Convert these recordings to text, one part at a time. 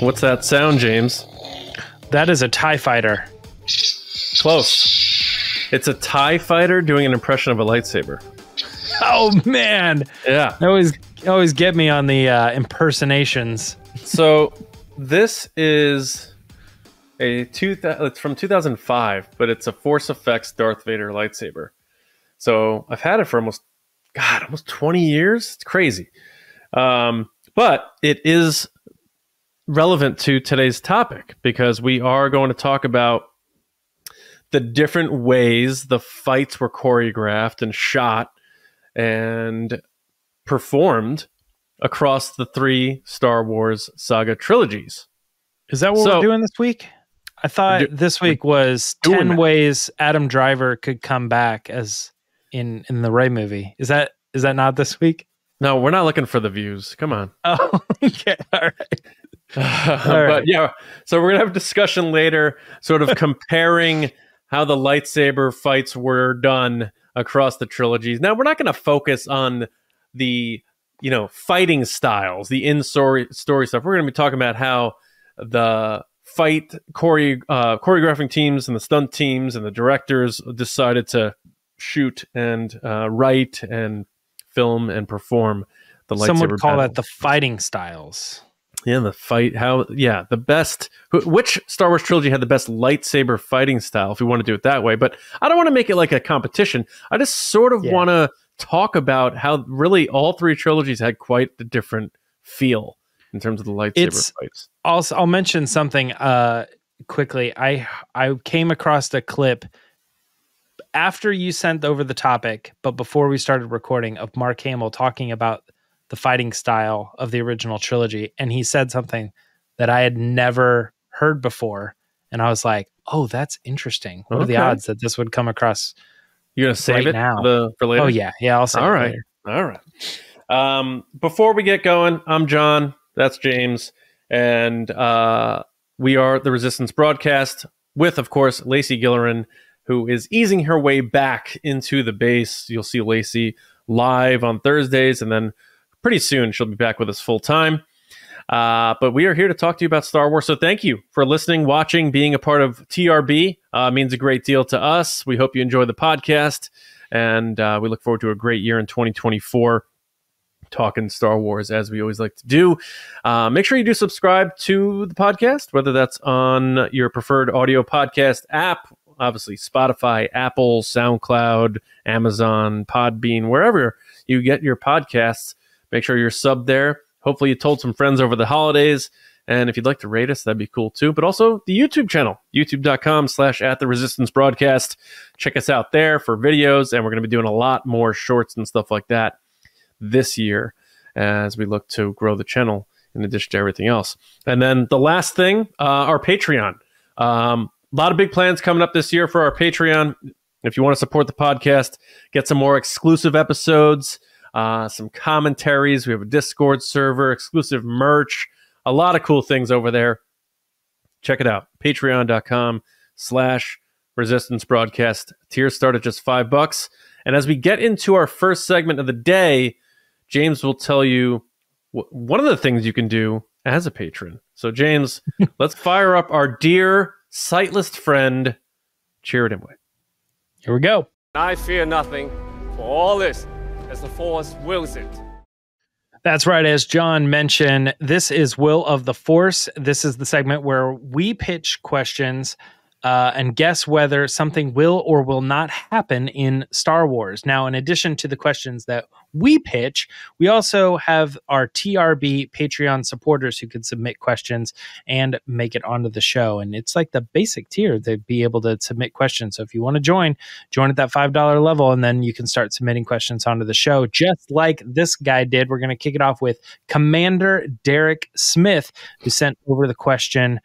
What's that sound, James? That is a TIE fighter. Close. It's a TIE fighter doing an impression of a lightsaber. Oh man, yeah. Always get me on the impersonations. So this is it's from 2005, but it's a Force Effects Darth Vader lightsaber. So I've had it for almost 20 years. It's crazy. But it is relevant to today's topic because we are going to talk about the different ways the fights were choreographed and shot and performed across the 3 Star Wars saga trilogies. Is that what we're doing this week? I thought this week was 10 ways Adam Driver could come back as in the Rey movie. Is that not this week? No, we're not looking for the views. Come on. Oh, okay. All right. But yeah, so we're going to have a discussion later, sort of comparing how the lightsaber fights were done across the trilogies. Now, we're not going to focus on the, fighting styles, the in-story stuff. We're going to be talking about how the fight choreographing teams and the stunt teams and the directors decided to shoot and write and film and perform the lightsaber. Some would call battle. that the fighting styles. Yeah, the fight. The best. Which Star Wars trilogy had the best lightsaber fighting style? If we want to do it that way, but I don't want to make it like a competition. I just sort of want to talk about how really all 3 trilogies had quite a different feel in terms of the lightsaber fights. Also, I'll mention something quickly. I came across a clip after you sent over the topic, but before we started recording, of Mark Hamill talking about the fighting style of the original trilogy, and he said something that I had never heard before, and I was like, "Oh, that's interesting. What are the odds that this would come across?" You're gonna save it now for later? Oh yeah, I'll save it later. All right. Before we get going, I'm John. That's James, and we are the Resistance Broadcast with, of course, Lacey Gilleran, who is easing her way back into the base. You'll see Lacey live on Thursdays, and then pretty soon she'll be back with us full time. But we are here to talk to you about Star Wars. So thank you for listening, watching, being a part of TRB. Means a great deal to us. We hope you enjoy the podcast, and we look forward to a great year in 2024. Talking Star Wars as we always like to do. Make sure you do subscribe to the podcast, whether that's on your preferred audio podcast app, obviously Spotify, Apple, SoundCloud, Amazon, Podbean, wherever you get your podcasts. Make sure you're subbed there. Hopefully you told some friends over the holidays. And if you'd like to rate us, that'd be cool too. But also the YouTube channel, youtube.com/@theresistance_broadcast. Check us out there for videos. And we're going to be doing a lot more shorts and stuff like that this year as we look to grow the channel in addition to everything else. And then the last thing, our Patreon. A lot of big plans coming up this year for our Patreon. If you want to support the podcast, get some more exclusive episodes, some commentaries. We have a Discord server, exclusive merch, a lot of cool things over there. Check it out. Patreon.com/Resistance Broadcast. Tiers start at just $5. And as we get into our first segment of the day, James will tell you one of the things you can do as a patron. So, James, let's fire up our dear sightless friend, Sheridan Way. Here we go. I fear nothing, for all this as the Force wills it. That's right. As John mentioned, this is Will of the Force. This is the segment where we pitch questions and guess whether something will or will not happen in Star Wars. Now, in addition to the questions that we pitch, we also have our TRB Patreon supporters who can submit questions and make it onto the show. And it's like the basic tier to be able to submit questions. So if you want to join at that $5 level, and then you can start submitting questions onto the show, just like this guy did. We're going to kick it off with Commander Derek Smith, who sent over the question,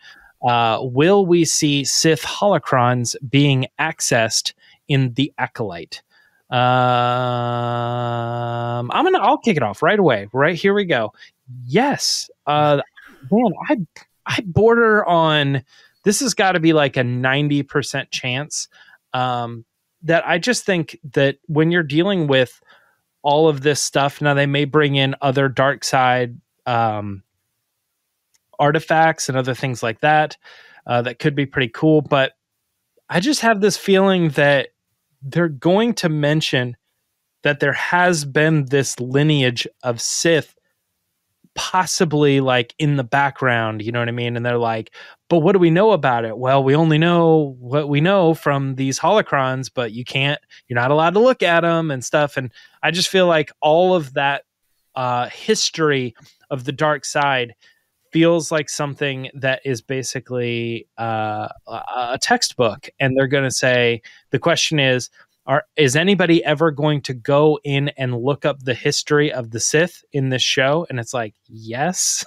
will we see Sith Holocrons being accessed in the Acolyte? I'll kick it off right away. Right, here we go. Yes. Man, I border on, this has got to be like a 90% chance, that I just think that when you're dealing with all of this stuff, now they may bring in other dark side, artifacts and other things like that that could be pretty cool. But I just have this feeling that they're going to mention that there has been this lineage of Sith possibly like in the background, you know what I mean? And they're like, but what do we know about it? Well, we only know what we know from these holocrons, but you're not allowed to look at them and stuff. And I just feel like all of that history of the dark side feels like something that is basically a textbook. And they're going to say, the question is anybody ever going to go in and look up the history of the Sith in this show? And it's like, yes,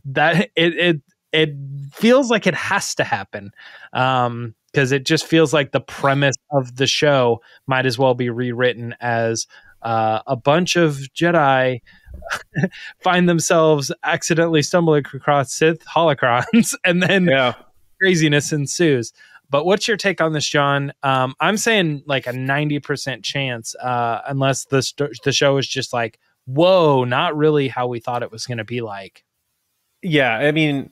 that it feels like it has to happen. Because it just feels like the premise of the show might as well be rewritten as a bunch of Jedi find themselves accidentally stumbling across Sith holocrons, and then craziness ensues. But what's your take on this, John? I'm saying like a 90% chance, unless the show is just like, whoa, not really how we thought it was going to be like. Yeah, I mean,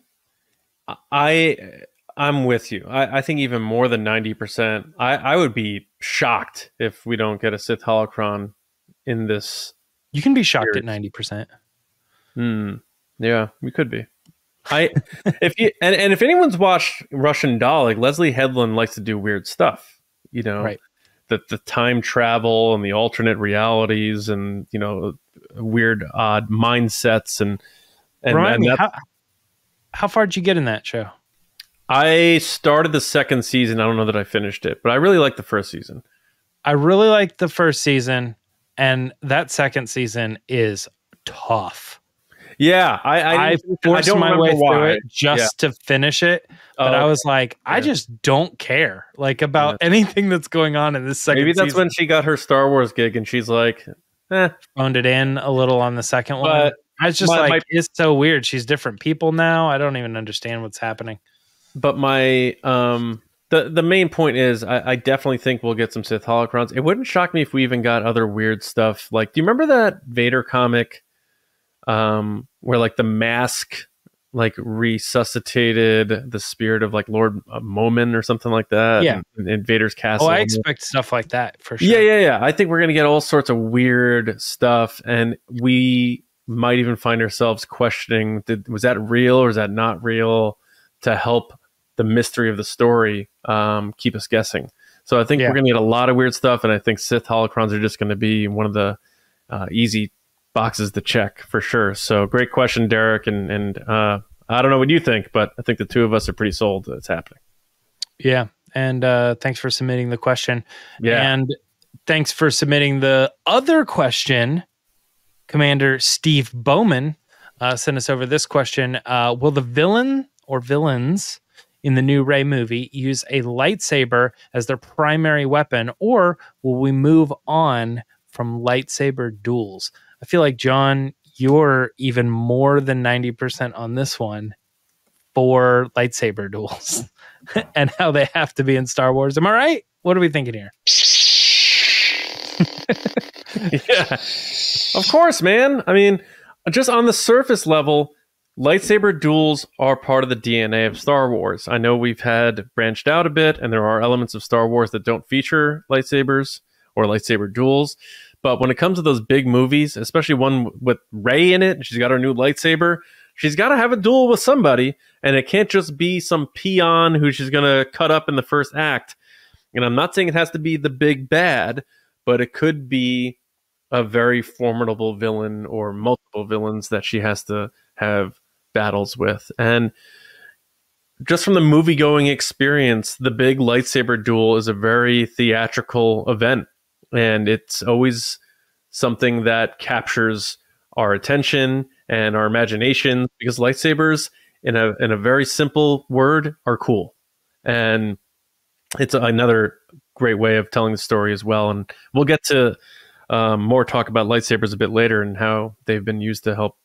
I'm with you. I think even more than 90%. I would be shocked if we don't get a Sith holocron in this. You can be shocked at 90%. Yeah, we could be. If anyone's watched Russian Doll, like Leslie Headland likes to do weird stuff, you know, right? The time travel and the alternate realities, and you know, weird odd mindsets and Remind me, how far did you get in that show? I started the second season. I don't know that I finished it, but I really liked the first season. I really liked the first season, and that second season is tough. Yeah, I forced my way through it just to finish it, but I was like, I just don't care like about anything that's going on in this second. Maybe that's season. when she got her Star Wars gig, and she's like, phoned it in a little on the second one. I was just it's so weird. She's different people now. I don't even understand what's happening. But my the main point is, I definitely think we'll get some Sith holocrons. It wouldn't shock me if we even got other weird stuff. Like, do you remember that Vader comic? Where like the mask like resuscitated the spirit of like Lord Momin or something like that. Yeah, in Vader's castle. Oh, I expect stuff like that for sure. Yeah. I think we're gonna get all sorts of weird stuff, and we might even find ourselves questioning: was that real or is that not real? To help the mystery of the story keep us guessing. So I think we're gonna get a lot of weird stuff, and I think Sith holocrons are just gonna be one of the easy boxes to check for sure. So great question, Derek, and I don't know what you think, but I think the two of us are pretty sold that it's happening. Yeah, and thanks for submitting the question. Yeah, and thanks for submitting the other question. Commander Steve Bowman sent us over this question. Will the villain or villains in the new Rey movie use a lightsaber as their primary weapon, or will we move on from lightsaber duels? I feel like, John, you're even more than 90% on this one for lightsaber duels and how they have to be in Star Wars. Am I right? What are we thinking here? Yeah, of course, man. I mean, just on the surface level, lightsaber duels are part of the DNA of Star Wars. I know we've had branched out a bit, and there are elements of Star Wars that don't feature lightsabers or lightsaber duels. But when it comes to those big movies, especially one with Rey in it, and she's got her new lightsaber, she's got to have a duel with somebody, and it can't just be some peon who she's going to cut up in the first act. And I'm not saying it has to be the big bad, but it could be a very formidable villain or multiple villains that she has to have battles with. And just from the movie-going experience, the big lightsaber duel is a very theatrical event. And it's always something that captures our attention and our imagination, because lightsabers, in a very simple word, are cool. And it's another great way of telling the story as well. And we'll get to more talk about lightsabers a bit later and how they've been used to help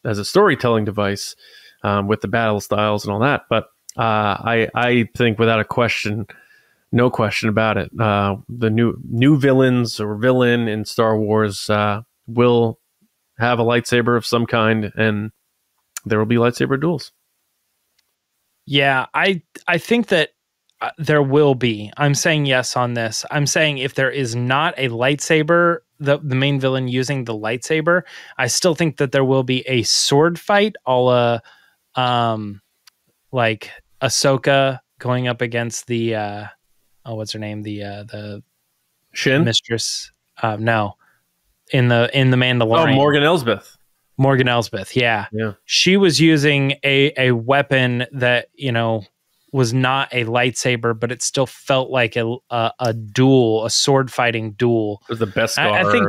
as a storytelling device with the battle styles and all that. But I think without a question, no question about it, the new villains or villain in Star Wars will have a lightsaber of some kind, and there will be lightsaber duels. Yeah, I think that there will be. I'm saying yes on this. I'm saying if there is not a lightsaber, the main villain using the lightsaber, I still think that there will be a sword fight, a la like Ahsoka going up against the what's her name? The Shin mistress. No, in the Mandalorian. Oh, Morgan Elsbeth. Morgan Elsbeth, yeah. She was using a weapon that, you know, was not a lightsaber, but it still felt like a duel, a sword fighting duel. It was the best scar. I think,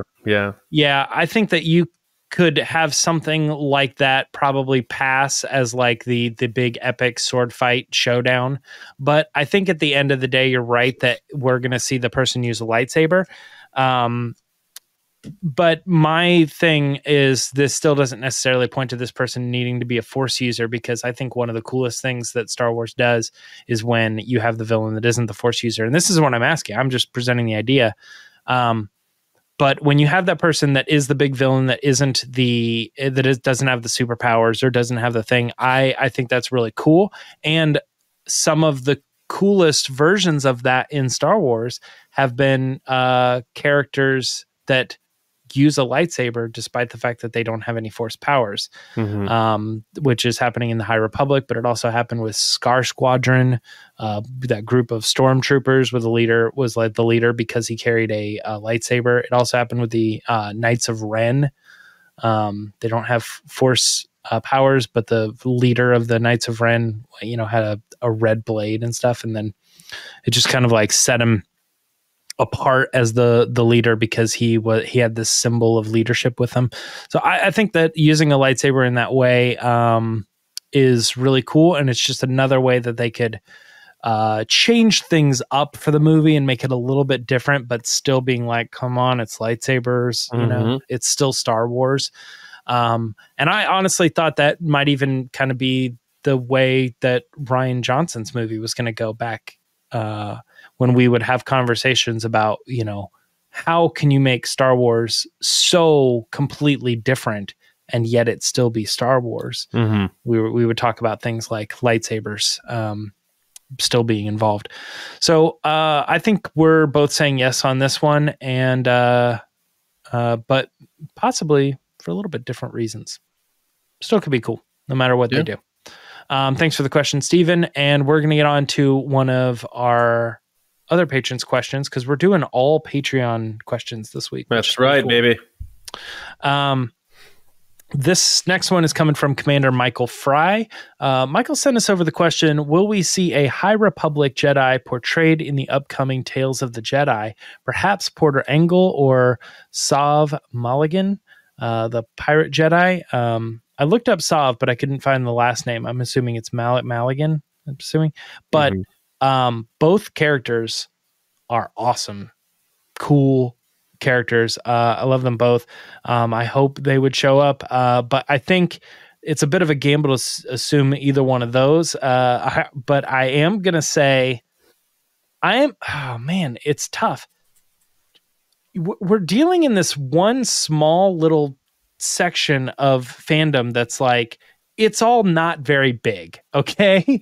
yeah, I think that you could have something like that probably pass as like the big epic sword fight showdown. But I think at the end of the day, you're right that we're going to see the person use a lightsaber. But my thing is, this still doesn't necessarily point to this person needing to be a Force user, because I think one of the coolest things that Star Wars does is when you have the villain that isn't the Force user. And this is what I'm asking. I'm just presenting the idea. But when you have that person that is the big villain that doesn't have the superpowers or doesn't have the thing, I think that's really cool. And some of the coolest versions of that in Star Wars have been characters that use a lightsaber despite the fact that they don't have any Force powers, which is happening in the High Republic, but it also happened with Scar Squadron, that group of stormtroopers where the leader was like the leader because he carried a lightsaber. It also happened with the Knights of Ren. They don't have Force powers, but the leader of the Knights of Ren, you know, had a red blade and stuff, and then it just kind of like set him apart as the leader because he had this symbol of leadership with him. So I think that using a lightsaber in that way is really cool, and it's just another way that they could change things up for the movie and make it a little bit different, but still being like, come on, it's lightsabers, you know, it's still Star Wars. And I honestly thought that might even kind of be the way that Rian Johnson's movie was going to go back when we would have conversations about, you know, how can you make Star Wars so completely different and yet it still be Star Wars? We would talk about things like lightsabers still being involved. So I think we're both saying yes on this one, and but possibly for a little bit different reasons. Still could be cool, no matter what they do. Thanks for the question, Stephen. And we're going to get on to one of our other patrons' questions, because we're doing all Patreon questions this week. That's right, cool. Baby. This next one is coming from Commander Michael Fry. Michael sent us over the question, will we see a High Republic Jedi portrayed in the upcoming Tales of the Jedi? Perhaps Porter Engle or Sav Malagan, the pirate Jedi? I looked up Sav, but I couldn't find the last name. I'm assuming it's Malagan, I'm assuming. But both characters are awesome, cool characters. I love them both. I hope they would show up, but I think it's a bit of a gamble to assume either one of those. But I am going to say oh man, it's tough. We're dealing in this one small little section of fandom that's like, it's all not very big. Okay.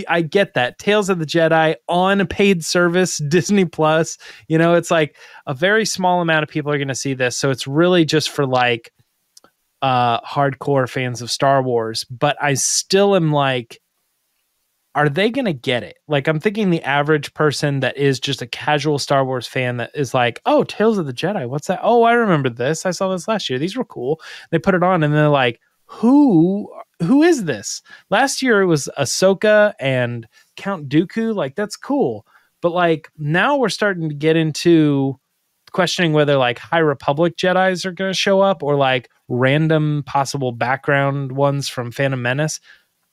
I get that. Tales of the Jedi on paid service, Disney Plus, you know, it's like a very small amount of people are going to see this. So it's really just for like hardcore fans of Star Wars. But I still am like, are they going to get it? Like, I'm thinking the average person that is just a casual Star Wars fan that is like, oh, Tales of the Jedi, what's that? Oh, I remember this. I saw this last year. These were cool. They put it on and they're like, who is this? Last year it was Ahsoka and Count Dooku. Like, that's cool. But like, now we're starting to get into questioning whether like High Republic Jedis are going to show up or like random possible background ones from Phantom Menace.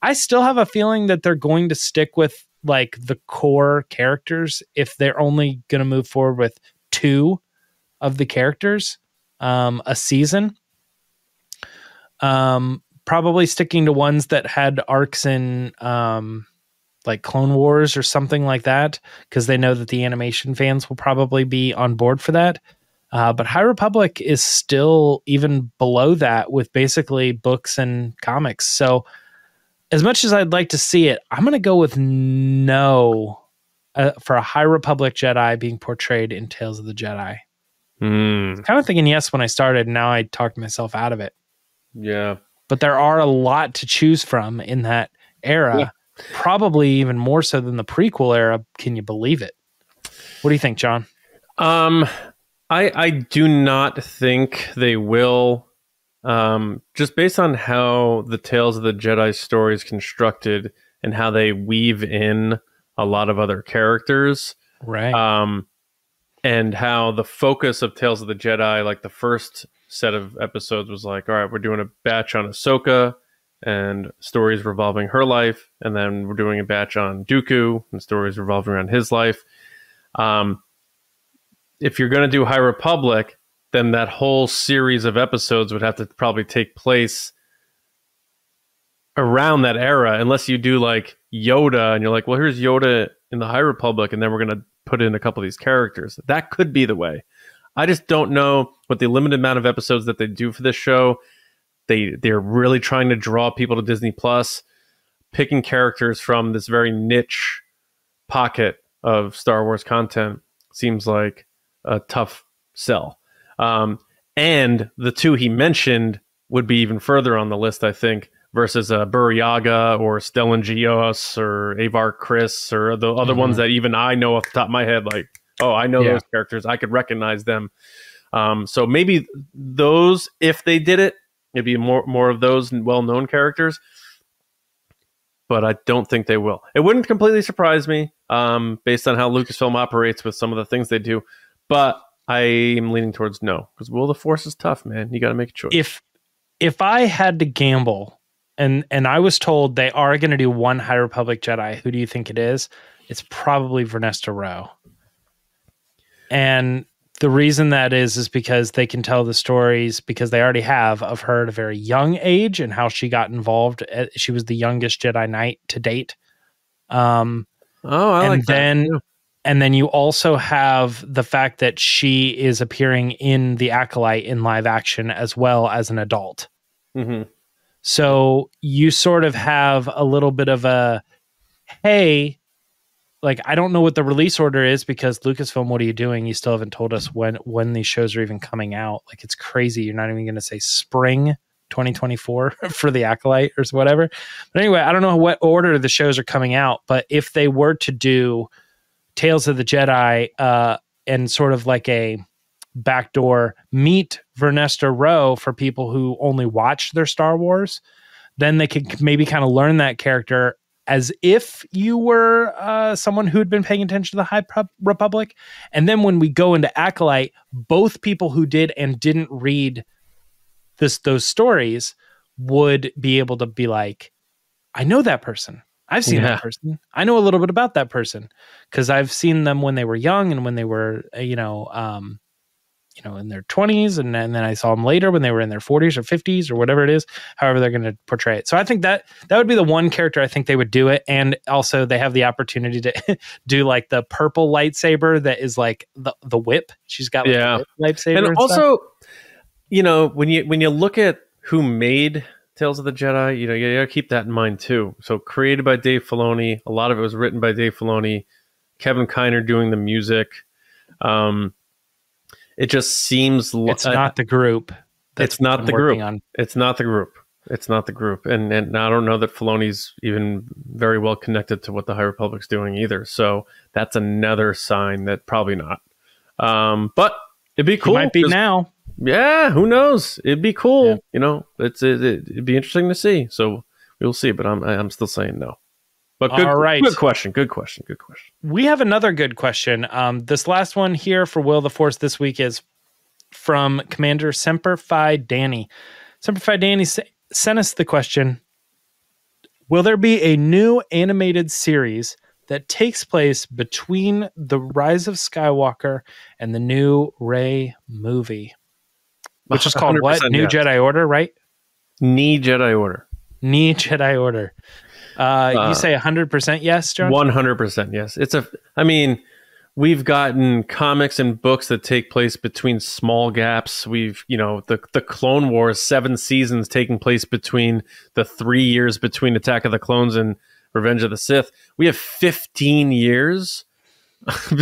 I still have a feeling that they're going to stick with like the core characters if they're only going to move forward with 2 of the characters a season. Probably sticking to ones that had arcs in like Clone Wars or something like that, because they know that the animation fans will probably be on board for that. But High Republic is still even below that with basically books and comics. So as much as I'd like to see it, I'm going to go with no for a High Republic Jedi being portrayed in Tales of the Jedi. Kind of thinking yes when I started, and now I talked myself out of it. Yeah. But there are a lot to choose from in that era, probably even more so than the prequel era. Can you believe it? What do you think, John? I do not think they will. Just based on how the Tales of the Jedi story is constructed and how they weave in a lot of other characters. Right. And how the focus of Tales of the Jedi, like the first set of episodes was like, all right, we're doing a batch on Ahsoka and stories revolving her life. And then we're doing a batch on Dooku and stories revolving around his life. If you're going to do High Republic, then that whole series of episodes would have to probably take place around that era, unless you do like Yoda and you're like, well, here's Yoda in the High Republic, and then we're going to put in a couple of these characters. That could be the way. I just don't know what the limited amount of episodes that they do for this show. They're really trying to draw people to Disney Plus, picking characters from this very niche pocket of Star Wars content seems like a tough sell. And the two he mentioned would be even further on the list, I think, versus Buryaga or Stellan Gios or Avar Chris or the other ones that even I know off the top of my head, like, oh, I know those characters. I could recognize them. So maybe those, if they did it, it'd be more of those well-known characters. But I don't think they will. It wouldn't completely surprise me based on how Lucasfilm operates with some of the things they do. But I'm leaning towards no, because Will of the Force is tough, man. You got to make a choice. If I had to gamble, and I was told they are going to do one High Republic Jedi, who do you think it is? It's probably Vernesta Rowe. And the reason that is because they can tell the stories, because they already have, of her at a very young age and how she got involved. She was the youngest Jedi Knight to date. I like that. And then you also have the fact that she is appearing in The Acolyte in live action as well as an adult. Mm-hmm. So you sort of have a little bit of a, hey, like, I don't know what the release order is because Lucasfilm, what are you doing? You still haven't told us when these shows are even coming out. Like, it's crazy. You're not even going to say spring 2024 for The Acolyte or whatever. But anyway, I don't know what order the shows are coming out, but if they were to do Tales of the Jedi and sort of like a backdoor meet Vernesta Rowe for people who only watch their Star Wars, then they could maybe kind of learn that character as if you were someone who had been paying attention to the High Republic. And then when we go into Acolyte, both people who did and didn't read those stories would be able to be like, I know that person. I've seen that person. I know a little bit about that person because I've seen them when they were young and when they were, in their 20s. And then I saw them later when they were in their 40s or 50s or whatever it is, however they're going to portray it. So I think that would be the one character I think they would do it. And also they have the opportunity to do like the purple lightsaber that is like the whip. She's got like the whip lightsaber. And also, when you look at who made Tales of the Jedi, you gotta keep that in mind too. So created by Dave Filoni, a lot of it was written by Dave Filoni, Kevin Kiner doing the music. It just seems it's not the group. It's not the group. It's not the group. It's not the group. And I don't know that Filoni's even very well connected to what the High Republic's doing either. So that's another sign that probably not. But it'd be cool. It might be now. Yeah, who knows? It'd be cool. Yeah. It'd be interesting to see. So we'll see. But I'm still saying no. But good, all right. Good question. We have another good question. This last one here for Will of the Force this week is from Commander Semper Fi Danny. Semper Fi Danny sent us the question: will there be a new animated series that takes place between The Rise of Skywalker and the new Rey movie? Which is called what? New Jedi Order, right? Nee Jedi Order. Nee Jedi Order. You say 100% yes, John? 100% yes. we've gotten comics and books that take place between small gaps. We've, the Clone Wars, 7 seasons taking place between the 3 years between Attack of the Clones and Revenge of the Sith. We have 15 years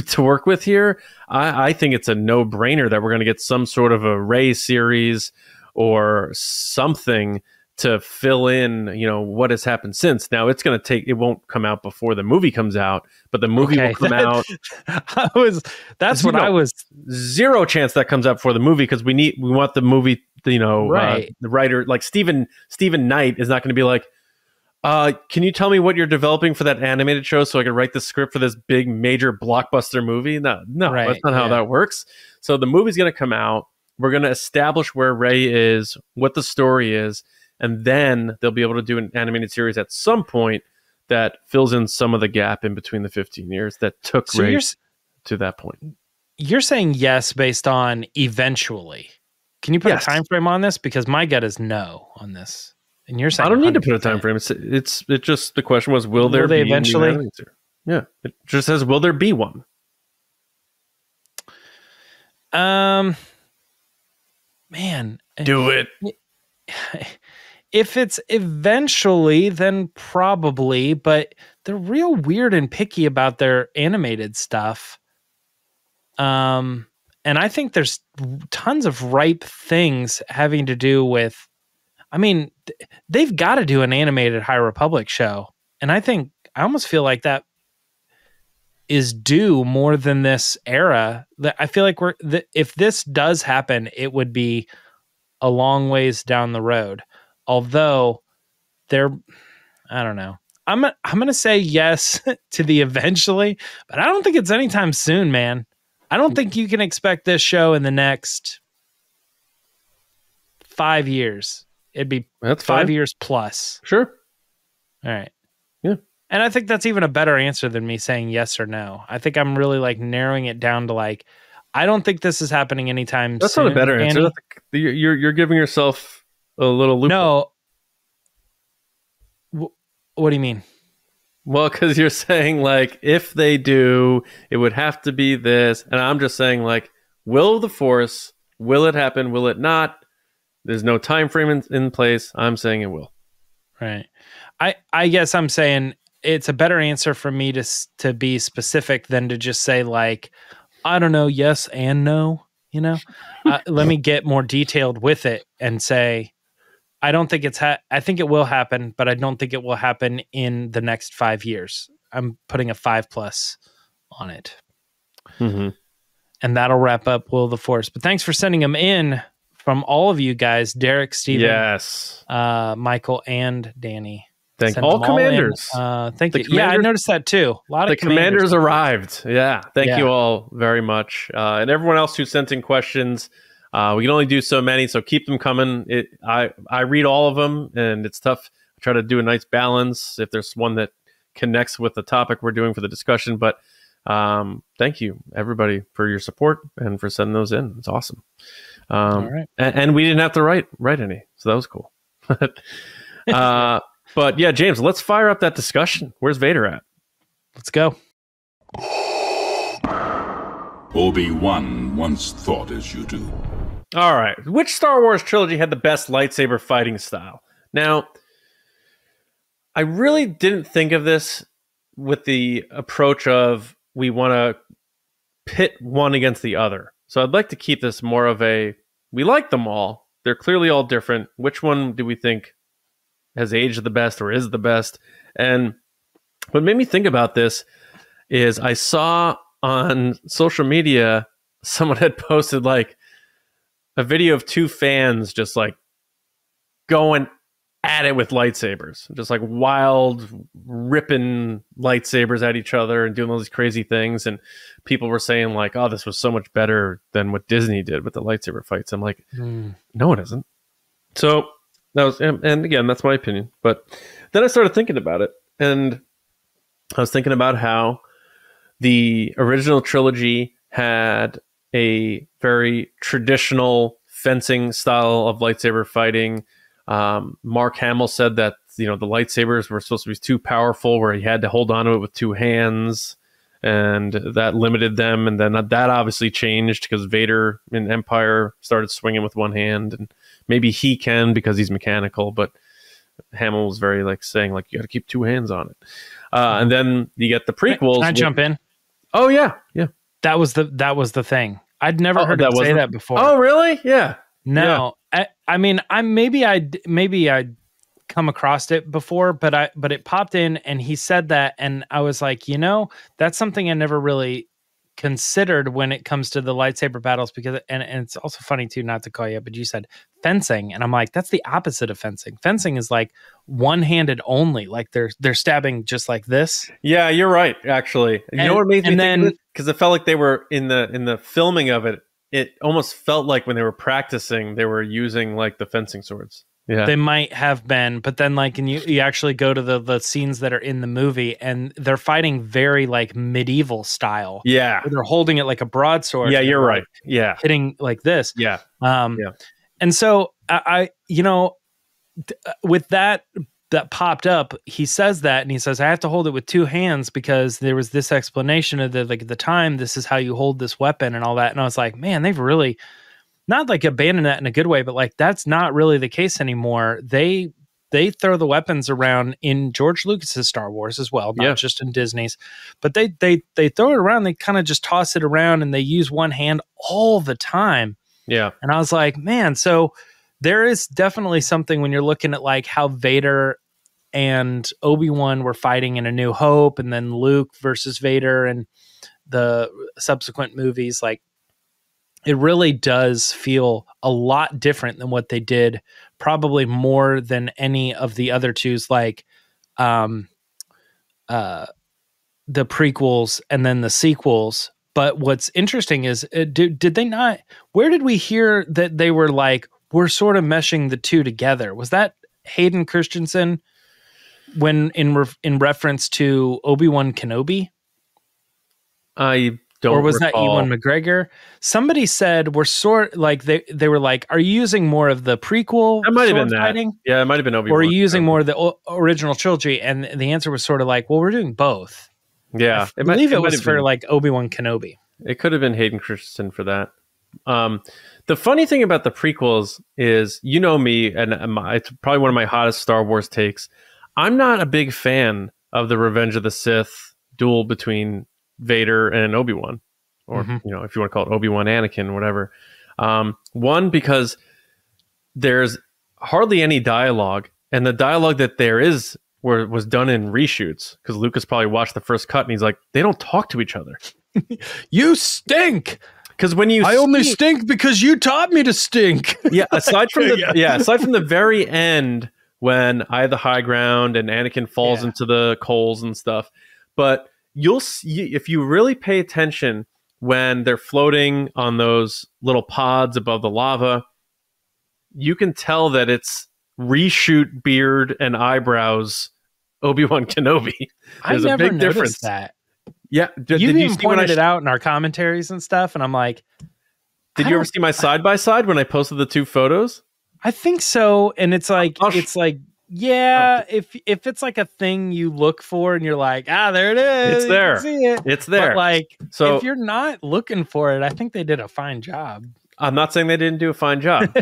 to work with here. I think it's a no-brainer that we're going to get some sort of a Rey series or something to fill in, what has happened since. Now it's going to take, it won't come out before the movie comes out, but the movie will come out. That's what I was. Zero chance that comes out before the movie, because we want the movie, right. The writer, like Stephen Knight is not going to be like, can you tell me what you're developing for that animated show so I can write the script for this big major blockbuster movie? No, right, that's not how that works. So the movie's going to come out. We're going to establish where Rey is, what the story is, and then they'll be able to do an animated series at some point that fills in some of the gap in between the 15 years that took Rey to that point. You're saying yes based on eventually. Can you put a time frame on this? Because my gut is no on this. And you're saying I don't need to put a time frame. It's just the question was, will there be eventually? Yeah, it just says, will there be one? Man, do it. If it's eventually, then probably, but they're real weird and picky about their animated stuff. And I think there's tons of ripe things having to do with, they've got to do an animated High Republic show. And I almost feel like that is due more than this era. That I feel like if this does happen, it would be a long ways down the road. Although I don't know. I'm going to say yes to the eventually, but I don't think it's anytime soon, man. I don't think you can expect this show in the next 5 years. It'd be 5 years plus. Sure. All right. Yeah. And I think that's even a better answer than me saying yes or no. I think I'm really narrowing it down to I don't think this is happening anytime soon. That's not a better answer. You're giving yourself a little loophole. No. What do you mean? Well, because you're saying if they do, it would have to be this. And I'm just saying will the Force, will it happen? Will it not? There's no time frame in place. I'm saying it will. Right. I guess I'm saying it's a better answer for me to be specific than to just say I don't know, yes and no, let me get more detailed with it and say, I don't think I think it will happen, but I don't think it will happen in the next 5 years. I'm putting a 5+ on it. Mm-hmm. And that'll wrap up Will of the Force. But thanks for sending them in from all of you guys, Derek, Steven, Michael, and Danny. Thank all commanders. Thank you. Yeah, I noticed that too. A lot of commanders arrived. Yeah. Thank you all very much. And everyone else who sent in questions. We can only do so many, so keep them coming. I read all of them, and it's tough. I try to do a nice balance if there's one that connects with the topic we're doing for the discussion. But thank you, everybody, for your support and for sending those in. It's awesome. All right. And we didn't have to write any, so that was cool. But yeah, James, let's fire up that discussion. Where's Vader at? Let's go. Obi-Wan once thought as you do. All right. Which Star Wars trilogy had the best lightsaber fighting style? Now, I really didn't think of this with the approach of we want to pit one against the other. So I'd like to keep this more of we like them all. They're clearly all different. Which one do we think has aged the best or is the best? And what made me think about this is I saw on social media, someone had posted a video of two fans just going at it with lightsabers, just wild ripping lightsabers at each other and doing all these crazy things. And people were saying oh, this was so much better than what Disney did with the lightsaber fights. I'm no, it isn't. So that was, and again, that's my opinion. But then I started thinking about it, and I was thinking about how the original trilogy had a very traditional fencing style of lightsaber fighting. Mark Hamill said that the lightsabers were supposed to be too powerful, where he had to hold on to it with two hands. and that limited them. And then that obviously changed because Vader in Empire started swinging with one hand, and maybe he can because he's mechanical, but Hamill was very like saying like you got to keep two hands on it. And then you get the prequels. Can I jump in? Oh yeah. That was the thing. I'd never heard him say that before. Oh really? Yeah. No. Yeah. I mean, maybe I'd come across it before, but it popped in and he said that, and I was like, that's something I never really considered when it comes to the lightsaber battles, because and it's also funny too, not to call you up, but you said fencing, and I'm like, that's the opposite of fencing. Fencing is like one-handed only, like they're stabbing just like this. Yeah, you're right, actually. You know what made me think of it? Because it felt like they were in the filming of it, it almost felt like when they were practicing they were using like the fencing swords. Yeah, they might have been, but then like, and you actually go to the scenes that are in the movie, and they're fighting very like medieval style. Yeah, they're holding it like a broadsword. Yeah, you're right. Yeah, hitting like this. Yeah, and so I with that popped up, he says that, and he says I have to hold it with two hands because there was this explanation of the like at the time, this is how you hold this weapon and all that. And I was like, man, they've really not like abandon that in a good way, but like that's not really the case anymore. They throw the weapons around in George Lucas's Star Wars as well, not just in Disney's, but they throw it around. They kind of just toss it around and they use one hand all the time. Yeah. And I was like, man, so there is definitely something when you're looking at like how Vader and Obi-Wan were fighting in A New Hope, and then Luke versus Vader and the subsequent movies, like, it really does feel a lot different than what they did, probably more than any of the other twos, like the prequels and then the sequels. But what's interesting is, did they not, where did we hear that they were like, we're sort of meshing the two together? Was that Hayden Christensen when in reference to Obi-Wan Kenobi? Or was recall. that Ewan McGregor? Somebody said we're sort like they were like, are you using more of the prequel? That might have been that. Fighting? Yeah, it might have been Obi-Wan. Or are you using more of the original trilogy? And the answer was sort of like, well, we're doing both. Yeah, I believe it was for like Obi-Wan Kenobi. It could have been Hayden Christensen for that. The funny thing about the prequels is, you know me, and it's probably one of my hottest Star Wars takes. I'm not a big fan of the Revenge of the Sith duel between Vader and Obi-Wan, or if you want to call it Obi-Wan Anakin, whatever. One, because there's hardly any dialogue, and the dialogue that there is was done in reshoots, because Lucas probably watched the first cut and he's like, they don't talk to each other. You stink. Because when you only stink because you taught me to stink. Yeah, aside from the very end when I had the high ground and Anakin falls into the coals and stuff, but you'll see, if you really pay attention, when they're floating on those little pods above the lava, you can tell that it's reshoot beard and eyebrows Obi-Wan Kenobi. There's a big difference. That. Yeah, did you see pointed it out in our commentaries and stuff, and I'm like, did you ever see my side by side when I posted the two photos? I think so, and it's like yeah, if it's like a thing you look for and you're like, there it is, it's there, you can see it. It's there. But like, so if you're not looking for it, I think they did a fine job. I'm not saying they didn't do a fine job.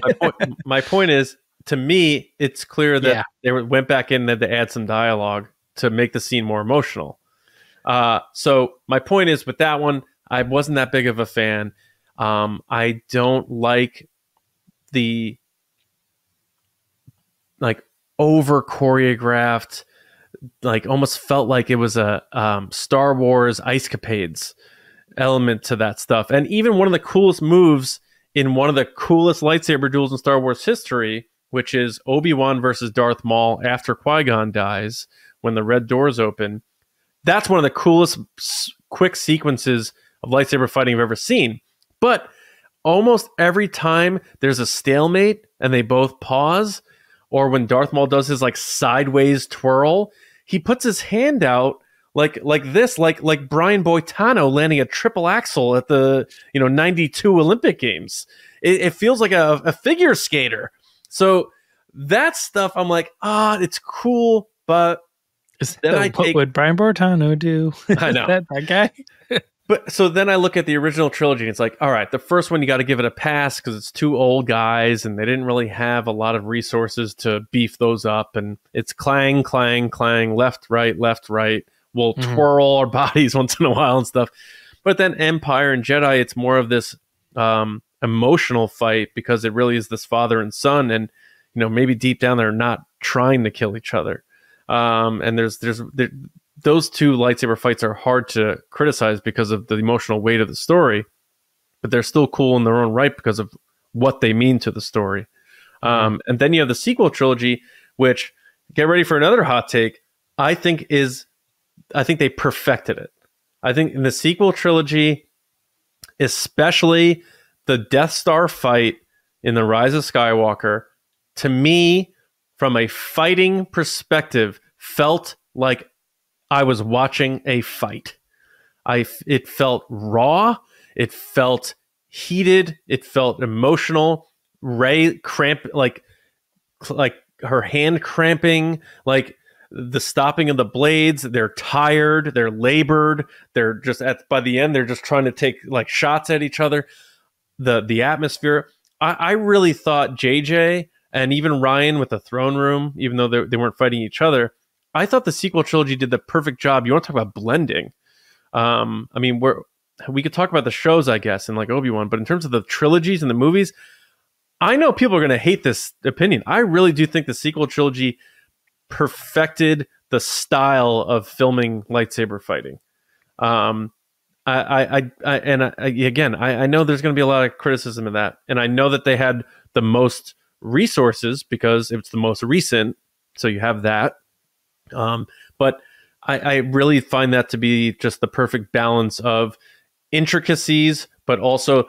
My point is, to me, it's clear that they went back in and to add some dialogue to make the scene more emotional. So my point is, with that one, I wasn't that big of a fan. I don't like the like over choreographed, like almost felt like it was a Star Wars Ice Capades element to that stuff. And even one of the coolest moves in one of the coolest lightsaber duels in Star Wars history, which is Obi-Wan versus Darth Maul after Qui-Gon dies, when the red doors open. That's one of the coolest quick sequences of lightsaber fighting I've ever seen. But almost every time there's a stalemate and they both pause, or when Darth Maul does his like sideways twirl, he puts his hand out like this, like Brian Boitano landing a triple axel at the 92 Olympic Games. It feels like a figure skater. So that stuff, I'm like, it's cool, but What would Brian Bortano do? I know. that guy? But so then I look at the original trilogy and it's like, all right, the first one you got to give it a pass because it's two old guys and they didn't really have a lot of resources to beef those up. And it's clang, clang, clang, left, right. We'll twirl our bodies once in a while and stuff. But then Empire and Jedi, it's more of this emotional fight because it really is this father and son. And, you know, maybe deep down they're not trying to kill each other. And there's those two lightsaber fights are hard to criticize because of the emotional weight of the story, but they're still cool in their own right because of what they mean to the story. And then you have the sequel trilogy, which, get ready for another hot take, I think they perfected it. I think in the sequel trilogy, especially the Death Star fight in The Rise of Skywalker, to me, from a fighting perspective, felt like I was watching a fight. It felt raw. It felt heated. It felt emotional. Rey like her hand cramping, like the stopping of the blades. They're tired. They're labored. They're just by the end, they're just trying to take like shots at each other. The atmosphere. I really thought JJ and even Ryan with the throne room, even though they weren't fighting each other, I thought the sequel trilogy did the perfect job. You want to talk about blending? I mean, we could talk about the shows, I guess, and like Obi-Wan, but in terms of the trilogies and the movies, I know people are going to hate this opinion. I really do think the sequel trilogy perfected the style of filming lightsaber fighting. Again, I know there's going to be a lot of criticism of that, and I know that they had the most resources because it's the most recent, so you have that. But I really find that to be just the perfect balance of intricacies, but also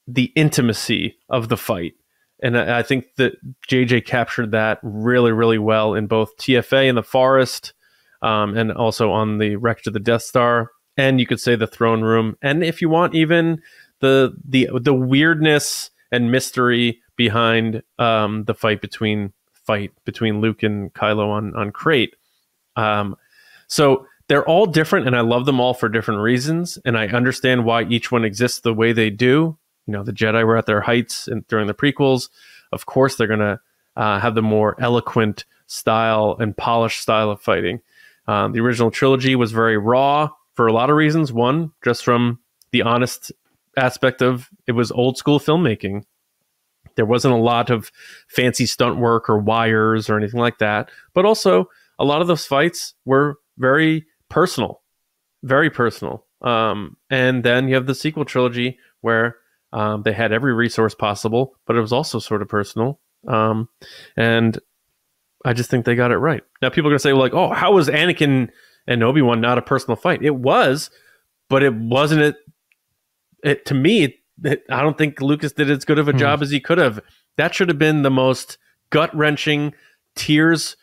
the intimacy of the fight. And I think that JJ captured that really, really well in both TFA in the forest, and also on the wreckage of the Death Star, and you could say the throne room. And if you want, even the weirdness and mystery behind the fight between Luke and Kylo on Crate. So they're all different, and I love them all for different reasons, and I understand why each one exists the way they do. You know, the Jedi were at their heights during the prequels. Of course, they're going to have the more eloquent style and polished style of fighting. The original trilogy was very raw for a lot of reasons. One, just from the honest aspect of it was old school filmmaking. There wasn't a lot of fancy stunt work or wires or anything like that. But also, a lot of those fights were very personal, very personal. And then you have the sequel trilogy where they had every resource possible, but it was also sort of personal. And I just think they got it right. Now, people are going to say, like, oh, how was Anakin and Obi-Wan not a personal fight? It was, but it wasn't. To me, I don't think Lucas did as good of a job as he could have. That should have been the most gut-wrenching, tears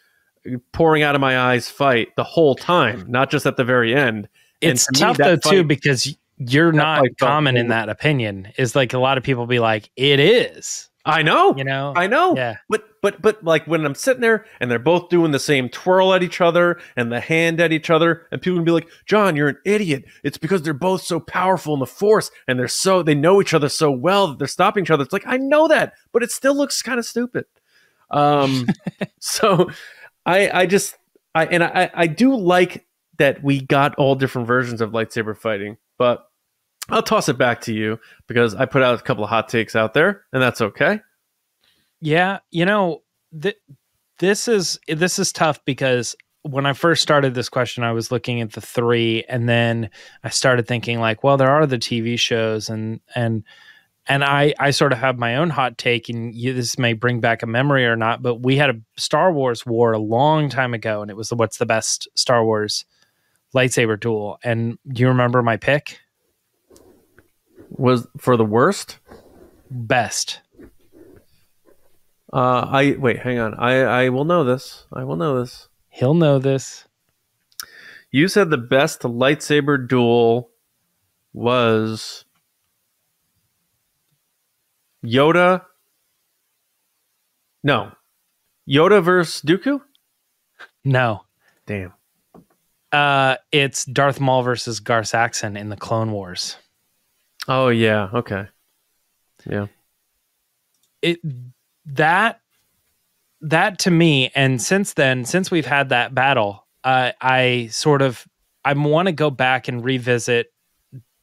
pouring out of my eyes fight the whole time, not just at the very end. It's tough though too, because you're not common in that opinion. Is like a lot of people be like, it is. I know, I know. Yeah. But like when I'm sitting there and they're both doing the same twirl at each other and the hand at each other, and people can be like, John, you're an idiot. It's because they're both so powerful in the Force and they know each other so well that they're stopping each other. It's like, I know that, but it still looks kind of stupid. So I do like that we got all different versions of lightsaber fighting, but I'll toss it back to you because I put out a couple of hot takes out there, and that's okay. Yeah, this is tough because when I first started this question, I was looking at the three, and then I started thinking like, well, there are the TV shows, and I sort of have my own hot take, and this may bring back a memory or not, but we had a Star Wars war a long time ago, and it was what's the best Star Wars lightsaber duel. And do you remember my pick? Was for the worst? Best. Wait, hang on. I will know this. I will know this. He'll know this. You said the best lightsaber duel was Yoda. No. Yoda versus Dooku? No. Damn. It's Darth Maul versus Gar Saxon in the Clone Wars. Oh yeah, okay, yeah. That to me, and since we've had that battle, I want to go back and revisit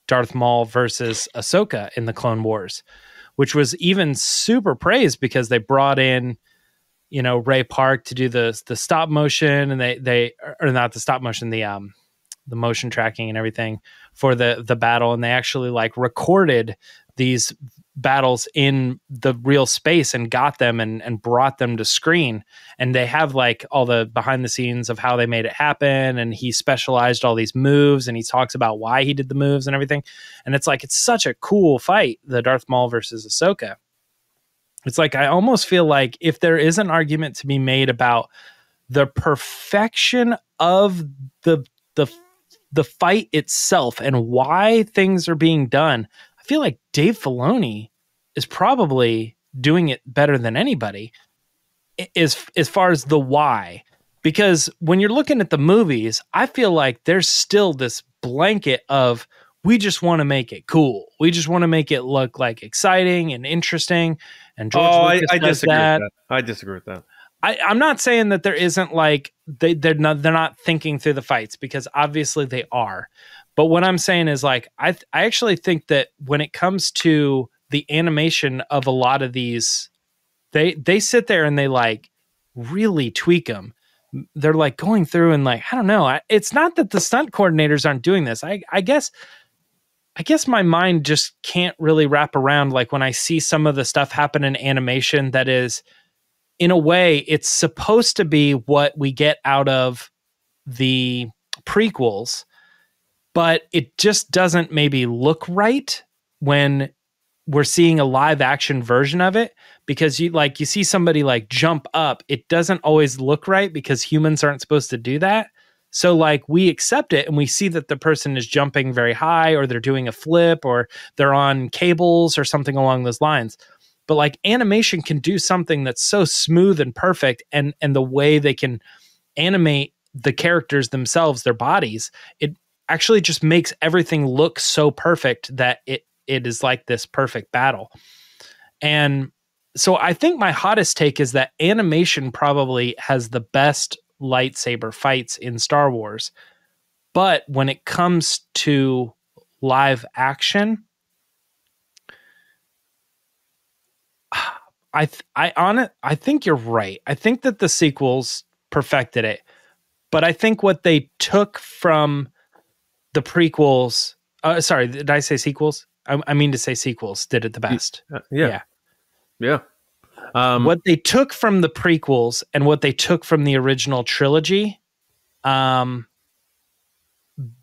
Darth Maul versus Ahsoka in the Clone Wars, which was even super praised because they brought in, Ray Park to do the stop motion, and they or not the stop motion, the motion tracking and everything for the battle, and they actually like recorded these battles in the real space and got them and brought them to screen, and they have like all the behind the scenes of how they made it happen, and he specialized all these moves, and he talks about why he did the moves and everything, and it's such a cool fight, the Darth Maul versus Ahsoka. It's like I almost feel like if there is an argument to be made about the perfection of the fight itself and why things are being done, I feel like Dave Filoni is probably doing it better than anybody as far as the why. Because when you're looking at the movies, I feel like there's still this blanket of, we just want to make it cool. We just want to make it look like exciting and interesting. And George Lucas I does disagree that. with that. I disagree with that. I'm not saying that there isn't like they're not thinking through the fights, because obviously they are. But what I'm saying is like I actually think that when it comes to the animation of a lot of these, they sit there and they like really tweak them. They're like going through and like, I don't know. It's not that the stunt coordinators aren't doing this. I guess my mind just can't really wrap around like when I see some of the stuff happen in animation that is, in a way, it's supposed to be what we get out of the prequels, but it just doesn't maybe look right when we're seeing a live action version of it, because you see somebody like jump up. It doesn't always look right because humans aren't supposed to do that. So like we accept it and we see that the person is jumping very high, or they're doing a flip, or they're on cables or something along those lines. But like animation can do something that's so smooth and perfect, and the way they can animate the characters themselves, their bodies, it actually just makes everything look so perfect that it is like this perfect battle. And so I think my hottest take is that animation probably has the best lightsaber fights in Star Wars. But when it comes to live action, I think you're right. I think that the sequels perfected it, but I think what they took from the prequels, sorry, did I say sequels? I mean to say sequels did it the best. Yeah. What they took from the prequels and what they took from the original trilogy,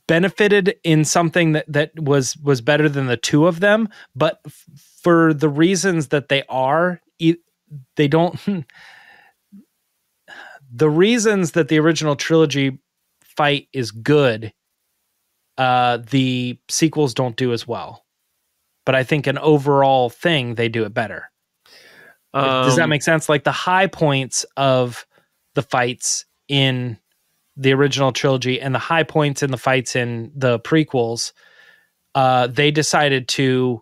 benefited in something that was better than the two of them, but for the reasons that they don't. The reasons that the original trilogy fight is good, the sequels don't do as well. But I think an overall thing, they do it better. Does that make sense? Like the high points of the fights in the original trilogy and the high points in the fights in the prequels, they decided to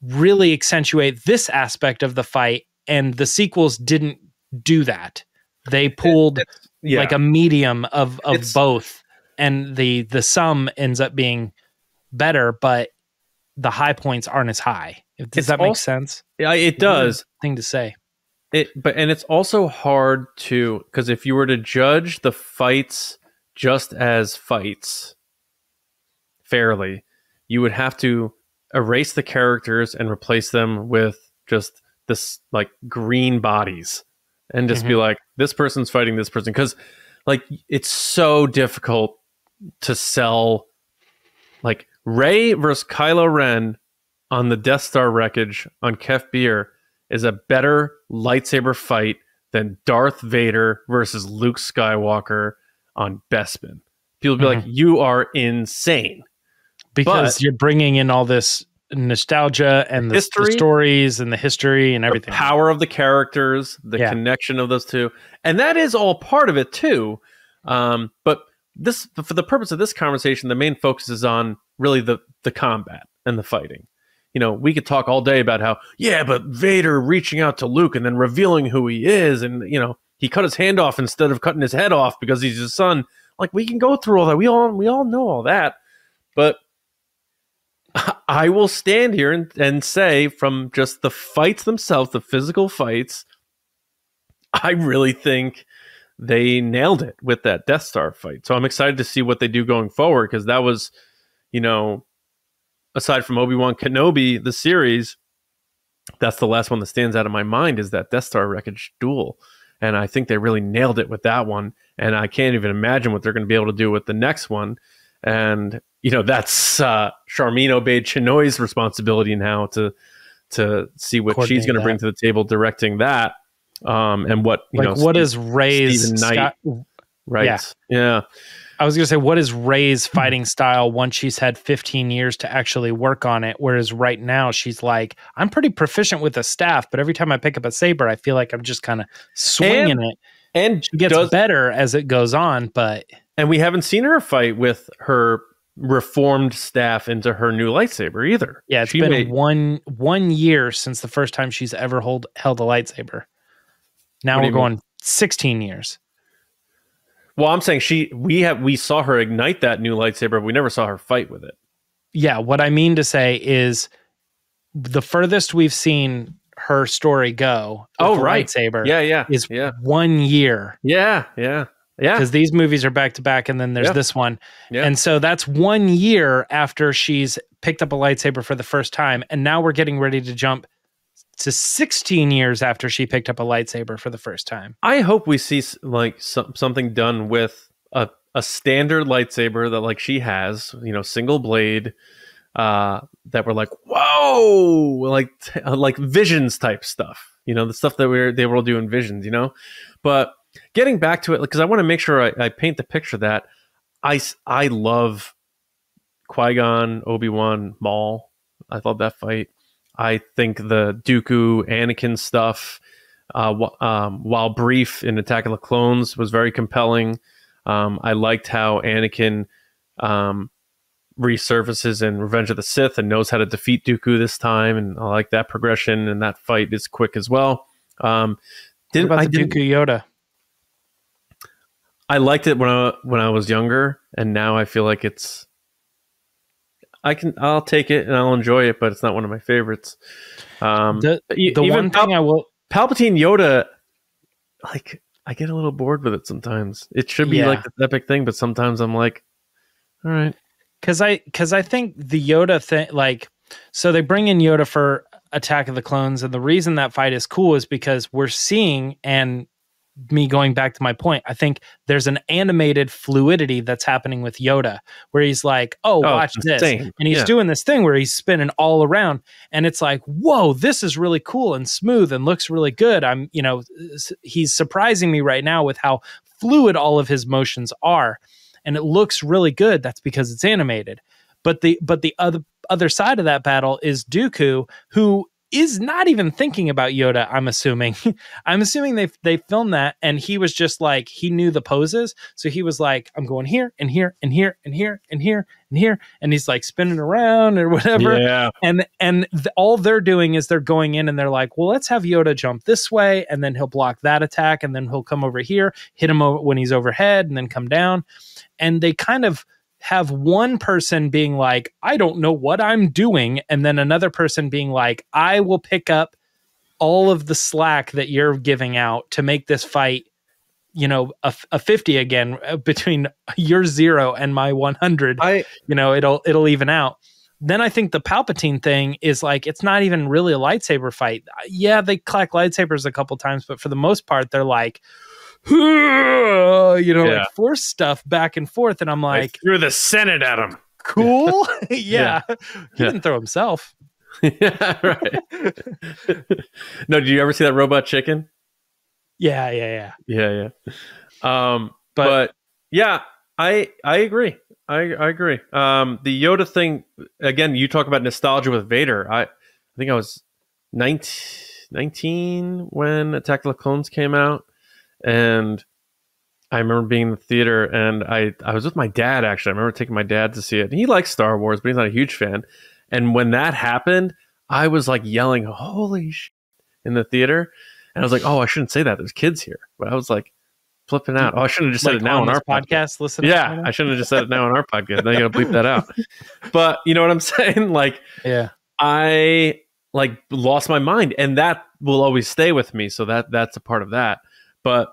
really accentuate this aspect of the fight, and the sequels didn't do that. They pulled like a medium of both, and the sum ends up being better, but the high points aren't as high. Does that make sense? Yeah, it does. Thing to say. And it's also hard to, because if you were to judge the fights just as fights fairly, you would have to erase the characters and replace them with just this like green bodies, and just be like, this person's fighting this person, because like it's so difficult to sell like Rey versus Kylo Ren on the Death Star wreckage on Kef Bir is a better lightsaber fight than Darth Vader versus Luke Skywalker on Bespin. People be like, you are insane. Because you're bringing in all this nostalgia and the stories and the history and everything. The power of the characters, the connection of those two. And that is all part of it too. But this, for the purpose of this conversation, the main focus is on really the combat and the fighting. You know, we could talk all day about how, yeah, but Vader reaching out to Luke and then revealing who he is, and you know, he cut his hand off instead of cutting his head off because he's his son. Like, we can go through all that. We all know all that. But I will stand here and say, from just the fights themselves, the physical fights, I really think they nailed it with that Death Star fight. So I'm excited to see what they do going forward, because that was, you know, aside from Obi-Wan Kenobi, the series, that's the last one that stands out of my mind, is that Death Star wreckage duel. And I think they really nailed it with that one. And I can't even imagine what they're going to be able to do with the next one. And, you know, that's Charmin Obaid-Chinoy's responsibility now to see what she's going to bring to the table directing that. And what, you know, what is Rey's Knight, right? Yeah. I was going to say, what is Rey's fighting style once she's had 15 years to actually work on it? Whereas right now she's like, I'm pretty proficient with a staff, but every time I pick up a saber, I feel like I'm just kind of swinging it. And she gets better as it goes on, and we haven't seen her fight with her reformed staff into her new lightsaber either. Yeah, it's been one year since the first time she's ever held a lightsaber. Now we're going 16 years. Well, I'm saying we saw her ignite that new lightsaber, but we never saw her fight with it. Yeah, what I mean to say is the furthest we've seen her story go with the lightsaber is 1 year. Yeah. Because these movies are back to back, and then there's this one. Yeah. And so that's 1 year after she's picked up a lightsaber for the first time. And now we're getting ready to jump to 16 years after she picked up a lightsaber for the first time. I hope we see like something done with a standard lightsaber that, like, she has, you know, single blade, that we're like, whoa, like Visions type stuff, you know, the stuff that they were doing Visions, you know. But getting back to it, because I want to make sure I paint the picture that I love Qui-Gon, Obi-Wan, Maul. I love that fight. I think the Dooku Anakin stuff, while brief in Attack of the Clones, was very compelling. I liked how Anakin resurfaces in Revenge of the Sith and knows how to defeat Dooku this time, and I like that progression, and that fight is quick as well. Dooku Yoda? I liked it when I was younger, and now I feel like I'll take it and I'll enjoy it, but it's not one of my favorites. The one thing I will... Palpatine Yoda, like, I get a little bored with it sometimes. It should be like this epic thing, but sometimes I'm like, all right. Because I think the Yoda thing, like, so they bring in Yoda for Attack of the Clones, and the reason that fight is cool is because we're seeing, and me going back to my point, I think there's an animated fluidity that's happening with Yoda, where he's like, watch this. And he's doing this thing where he's spinning all around, and it's like, whoa, this is really cool and smooth and looks really good. He's surprising me right now with how fluid all of his motions are, and it looks really good. That's because it's animated. But the other side of that battle is Dooku, who is not even thinking about Yoda, I'm assuming. I'm assuming they filmed that, and he was just like, he knew the poses, so he was like, I'm going here and here and here and here and here and here, and he's like spinning around or whatever. Yeah. And all they're doing is they're going in and they're like, well, let's have Yoda jump this way, and then he'll block that attack, and then he'll come over here, hit him over when he's overhead, and then come down. And they kind of have one person being like, I don't know what I'm doing, and then another person being like, I will pick up all of the slack that you're giving out to make this fight, you know, a 50 again, between your 0 and my 100. It'll even out. Then I think the Palpatine thing is like, it's not even really a lightsaber fight. Yeah, they clack lightsabers a couple times, but for the most part, they're like, like force stuff back and forth, and I'm like, threw the Senate at him. Cool. He didn't throw himself. Yeah, right. No, did you ever see that Robot Chicken? Yeah. But yeah, I agree. I agree. The Yoda thing, again, you talk about nostalgia with Vader. I think I was 19 when Attack of the Clones came out. And I remember being in the theater, and I was with my dad, actually. I remember taking my dad to see it. He likes Star Wars, but he's not a huge fan. And when that happened, I was like yelling, holy shit, in the theater. And I was like, oh, I shouldn't say that. There's kids here. But I was like flipping out. Oh, I shouldn't have just said it now on our podcast. Listen, yeah, I shouldn't have just said it now on our podcast. Now you got to bleep that out. But you know what I'm saying? Like, yeah, I like lost my mind, and that will always stay with me. So that's a part of that. But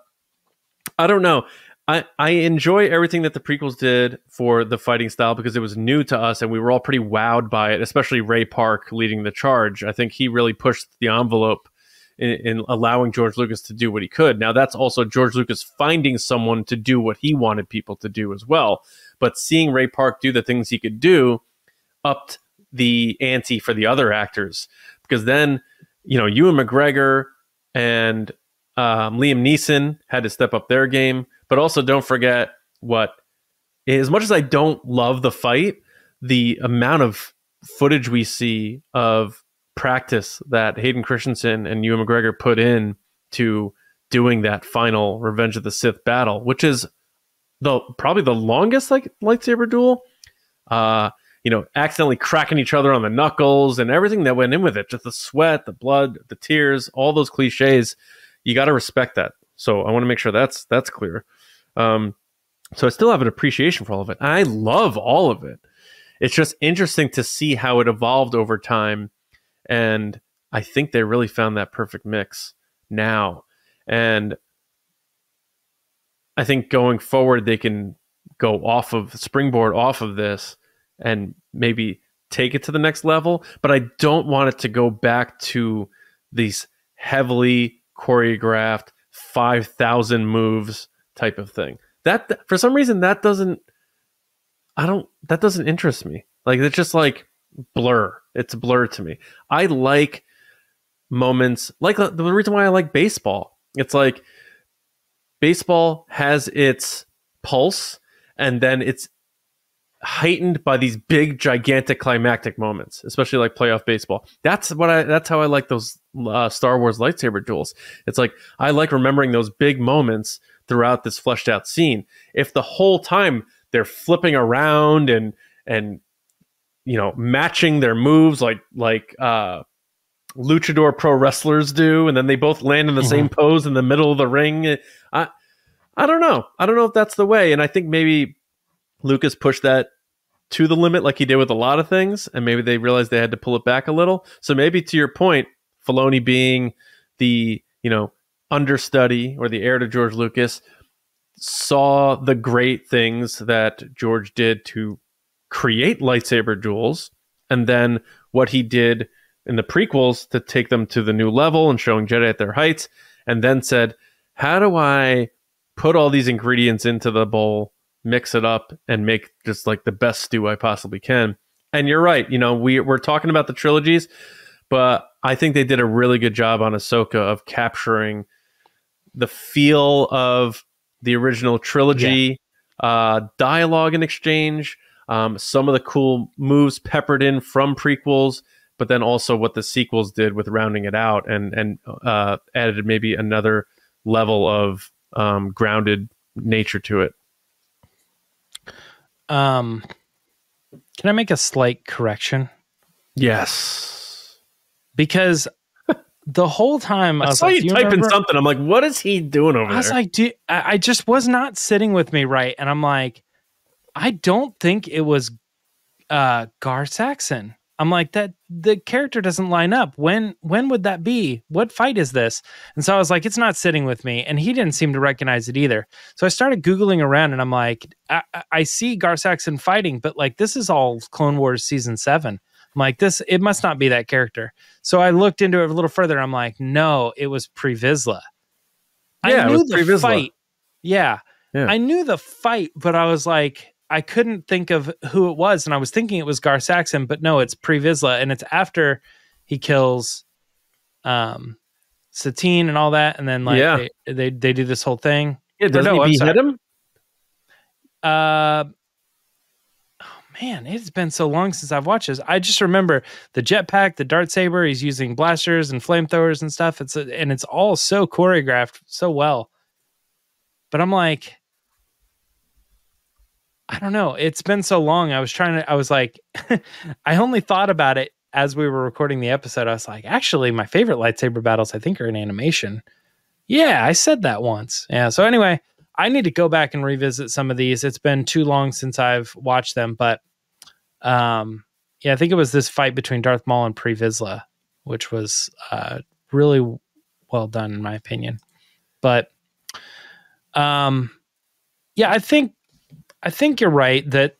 I don't know. I enjoy everything that the prequels did for the fighting style because it was new to us and we were all pretty wowed by it, especially Ray Park leading the charge. I think he really pushed the envelope in allowing George Lucas to do what he could. Now, that's also George Lucas finding someone to do what he wanted people to do as well. But seeing Ray Park do the things he could do upped the ante for the other actors. Because then, you know, Ewan McGregor and Liam Neeson had to step up their game. But also don't forget as much as I don't love the fight, the amount of footage we see of practice that Hayden Christensen and Ewan McGregor put in to doing that final Revenge of the Sith battle, which is probably the longest lightsaber duel. You know, accidentally cracking each other on the knuckles and everything that went in with it, just the sweat, the blood, the tears, all those cliches. You got to respect that. So I want to make sure that's clear. So I still have an appreciation for all of it. I love all of it. It's just interesting to see how it evolved over time. And I think they really found that perfect mix now. And I think going forward, they can go springboard off of this and maybe take it to the next level. But I don't want it to go back to these heavily choreographed 5,000 moves type of thing. That for some reason that doesn't interest me. Like, it's just like blur. It's a blur to me. I like moments like the reason why I like baseball. It's like baseball has its pulse and then it's heightened by these big gigantic climactic moments, especially like playoff baseball. That's how I like those Star Wars lightsaber duels. It's like I like remembering those big moments throughout this fleshed out scene. If the whole time they're flipping around and you know, matching their moves like luchador pro wrestlers do, and then they both land in the same pose in the middle of the ring, I don't know if that's the way. And I think maybe Lucas pushed that to the limit like he did with a lot of things, and maybe they realized they had to pull it back a little. So maybe to your point, Filoni being the, you know, understudy or the heir to George Lucas, saw the great things that George did to create lightsaber duels, and then what he did in the prequels to take them to the new level and showing Jedi at their heights, and then said, how do I put all these ingredients into the bowl, mix it up, and make just like the best stew I possibly can? And you're right, you know, we're talking about the trilogies, but I think they did a really good job on Ahsoka of capturing the feel of the original trilogy, dialogue and exchange, some of the cool moves peppered in from prequels, but then also what the sequels did with rounding it out and added maybe another level of grounded nature to it. Can I make a slight correction? Yes. Because the whole time I saw like, you typing something. I'm like, what is he doing over there? I was like, I just was not sitting with me right. And I'm like, I don't think it was Gar Saxon. I'm like, that the character doesn't line up. When would that be? What fight is this? And so I was like, it's not sitting with me. And he didn't seem to recognize it either. So I started Googling around and I'm like, I see Gar Saxon fighting, but like, this is all Clone Wars season 7. I'm like, it must not be that character. So I looked into it a little further. I'm like, no, it was Pre Vizsla. Yeah, I knew the Pre-Vizsla. fight. Yeah. I knew the fight, but I was like, I couldn't think of who it was, and I was thinking it was Gar Saxon, but no, it's Pre Vizsla, and it's after he kills Satine and all that, and then like they do this whole thing. Yeah, doesn't he behead him? Oh man, it's been so long since I've watched this. I just remember the jetpack, the dart saber. He's using blasters and flamethrowers and stuff. It's all so choreographed so well. But I'm like, I don't know. It's been so long. I was like, I only thought about it as we were recording the episode. I was like, actually, my favorite lightsaber battles, I think, are in animation. Yeah, I said that once. Yeah. So anyway, I need to go back and revisit some of these. It's been too long since I've watched them, but yeah, I think it was this fight between Darth Maul and Pre Vizsla, which was really well done in my opinion. But yeah, I think you're right that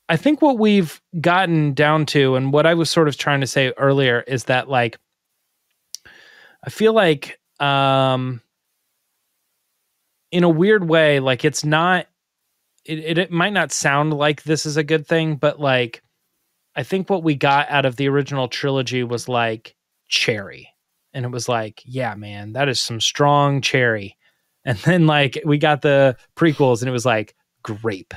I think what we've gotten down to, and what I was sort of trying to say earlier, is that like I feel like in a weird way, like it's not it might not sound like this is a good thing, but like I think what we got out of the original trilogy was like cherry. And it was like, yeah, man, that is some strong cherry. And then like we got the prequels and it was like grape.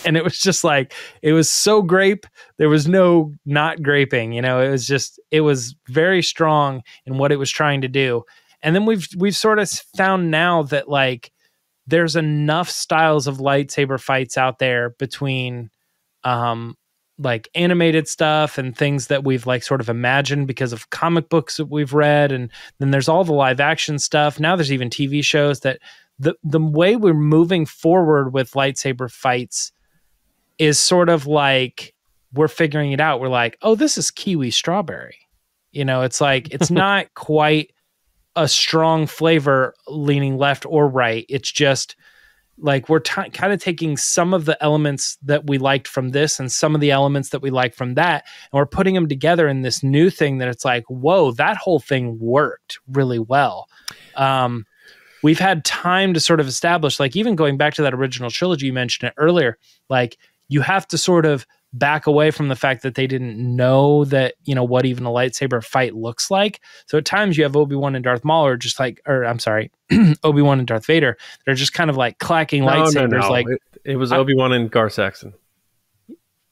And it was just like, it was so grape. There was no not graping, you know, it was very strong in what it was trying to do. And then we've sort of found now that like there's enough styles of lightsaber fights out there between like animated stuff and things that we've like sort of imagined because of comic books that we've read. And then there's all the live action stuff. Now there's even TV shows that the way we're moving forward with lightsaber fights is sort of like, we're figuring it out. We're like, oh, this is kiwi strawberry. You know, it's like, it's not quite a strong flavor leaning left or right. It's just like we're kind of taking some of the elements that we liked from this and some of the elements that we liked from that, and we're putting them together in this new thing that it's like, whoa, that whole thing worked really well. We've had time to sort of establish, like even going back to that original trilogy, you mentioned it earlier, like you have to sort of back away from the fact that they didn't know that, you know, what even a lightsaber fight looks like. So at times you have Obi-Wan and Darth Maul, or just like, or I'm sorry, Obi-Wan and Darth Vader. They're just kind of like clacking lightsabers. No. Like it was Obi-Wan and Gar Saxon.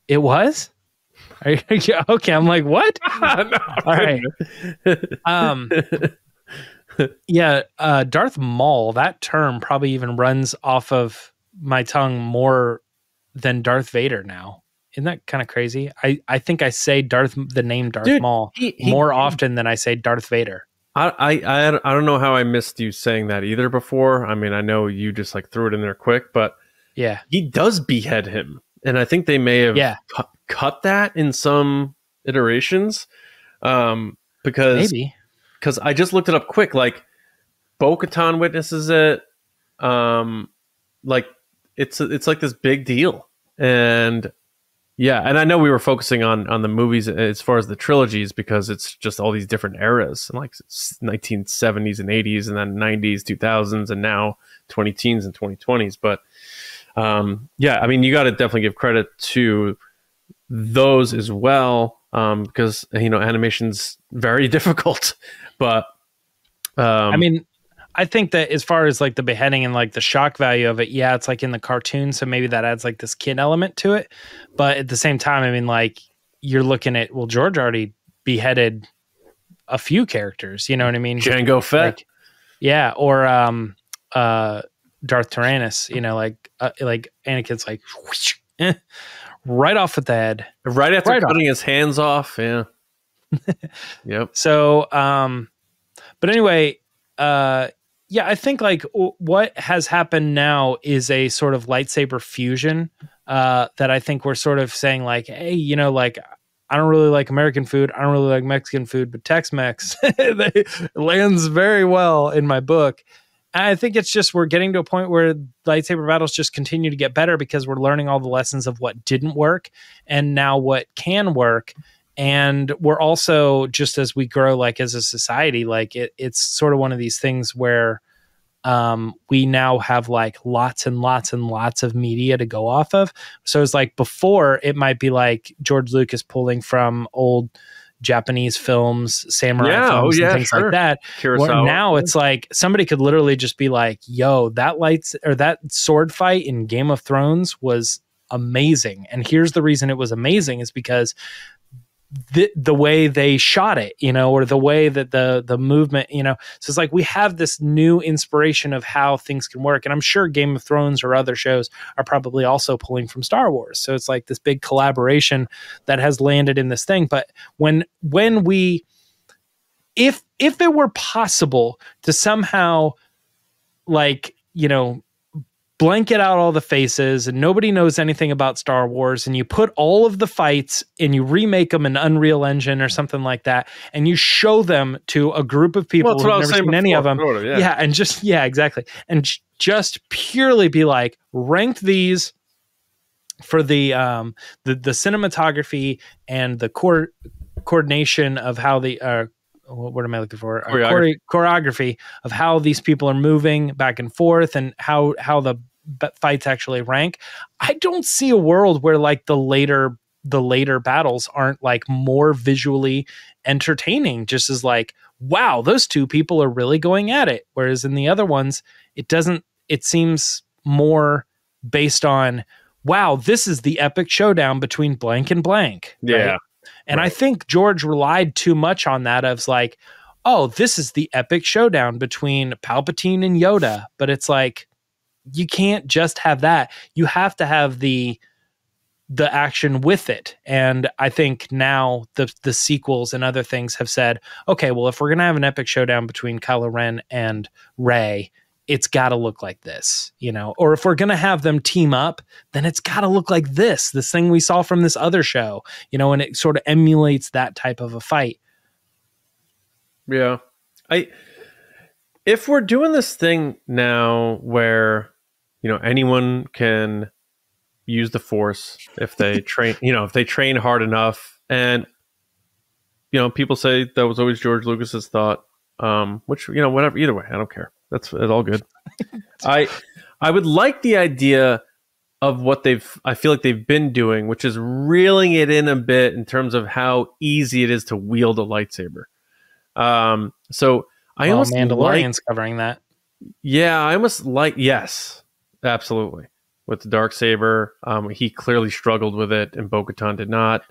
It was? Okay. I'm like, what? No, all right. Yeah. Darth Maul, that term probably even runs off of my tongue more than Darth Vader now. Isn't that kind of crazy? I think I say the name Darth Maul more often than I say Darth Vader. I don't know how I missed you saying that either before. I mean, I know you just like threw it in there quick, but yeah, he does behead him. And I think they may have cut that in some iterations. Because I just looked it up quick. Like Bo-Katan witnesses it. Like it's like this big deal. And yeah, and I know we were focusing on the movies as far as the trilogies because it's just all these different eras, like 1970s and 80s, and then 90s, 2000s, and now 2010s and 2020s. But yeah, I mean, you got to definitely give credit to those as well because, you know, animation's very difficult. But I mean, I think that as far as like the beheading and like the shock value of it, yeah, it's like in the cartoon. So maybe that adds like this kid element to it. But at the same time, I mean, like you're looking at, well, George already beheaded a few characters, you know what I mean? Jango Fett. Like, yeah. Or Darth Tyrannus, you know, like Anakin's like whoosh, right off with the head. Right after cutting his hands off. Yeah. Yep. So, but anyway, yeah, I think like what has happened now is a sort of lightsaber fusion that I think we're sort of saying like, hey, you know, like I don't really like American food. I don't really like Mexican food, but Tex-Mex lands very well in my book. And I think it's just we're getting to a point where lightsaber battles just continue to get better because we're learning all the lessons of what didn't work and now what can work. And we're also, just as we grow, like as a society, like it's sort of one of these things where we now have like lots and lots and lots of media to go off of. So it's like before it might be like George Lucas pulling from old Japanese films, samurai films, and things like that. Now it's like somebody could literally just be like, yo, that sword fight in Game of Thrones was amazing. And here's the reason it was amazing is because the way they shot it, or the way that the movement, so it's like we have this new inspiration of how things can work. And I'm sure Game of Thrones or other shows are probably also pulling from Star Wars. So it's like this big collaboration that has landed in this thing. But when we, if it were possible to somehow blanket out all the faces and nobody knows anything about Star Wars, and you put all of the fights and you remake them in Unreal Engine or something like that, and you show them to a group of people who've never seen any of them. Exactly. And just purely be like, ranked these for the cinematography and the coordination of how the what am I looking for? Choreography of how these people are moving back and forth and how the fights actually rank. I don't see a world where like the later battles aren't like more visually entertaining, just as like, wow, those two people are really going at it. Whereas in the other ones, it seems more based on, wow, this is the epic showdown between blank and blank. Yeah. Right? And I think George relied too much on that of like, oh, this is the epic showdown between Palpatine and Yoda. But it's like, you can't just have that. You have to have the action with it. And I think now the sequels and other things have said, okay, well, if we're going to have an epic showdown between Kylo Ren and Rey, it's got to look like this, or if we're going to have them team up, then it's got to look like this thing we saw from this other show, and it sort of emulates that type of a fight. Yeah. If we're doing this thing now where, anyone can use the Force if they train, if they train hard enough, and, people say that was always George Lucas's thought, which, whatever, either way, I don't care. It's all good. I would like the idea of what I feel like they've been doing, which is reeling it in a bit in terms of how easy it is to wield a lightsaber. So I almost Mandalorian's covering that. Yeah, I almost yes, absolutely. With the Darksaber, he clearly struggled with it, and Bo-Katan did not.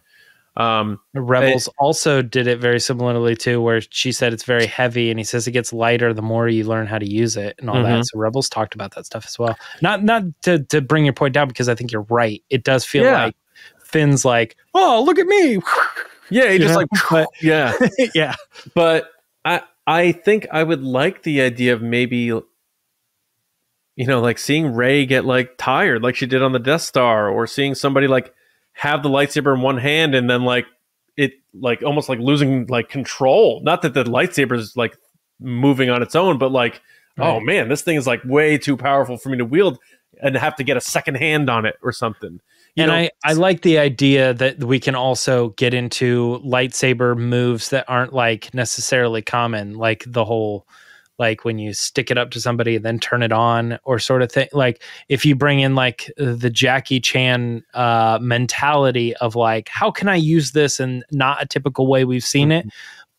Rebels also did it very similarly too, where she said it's very heavy, and he says it gets lighter the more you learn how to use it and all that. So Rebels talked about that stuff as well. Not to bring your point down, because I think you're right. It does feel like Finn's like, oh, look at me. Yeah, he just but, yeah. Yeah. But I think I would like the idea of maybe, like seeing Rey get like tired like she did on the Death Star, or seeing somebody like have the lightsaber in one hand and then like it like almost like losing like control. Not that the lightsaber is like moving on its own, but like, oh man, this thing is like way too powerful for me to wield and have to get a second hand on it or something. I like the idea that we can also get into lightsaber moves that aren't like necessarily common, like the whole, like when you stick it up to somebody and then turn it on or sort of thing. Like if you bring in like the Jackie Chan mentality of like, how can I use this in not a typical way we've seen it,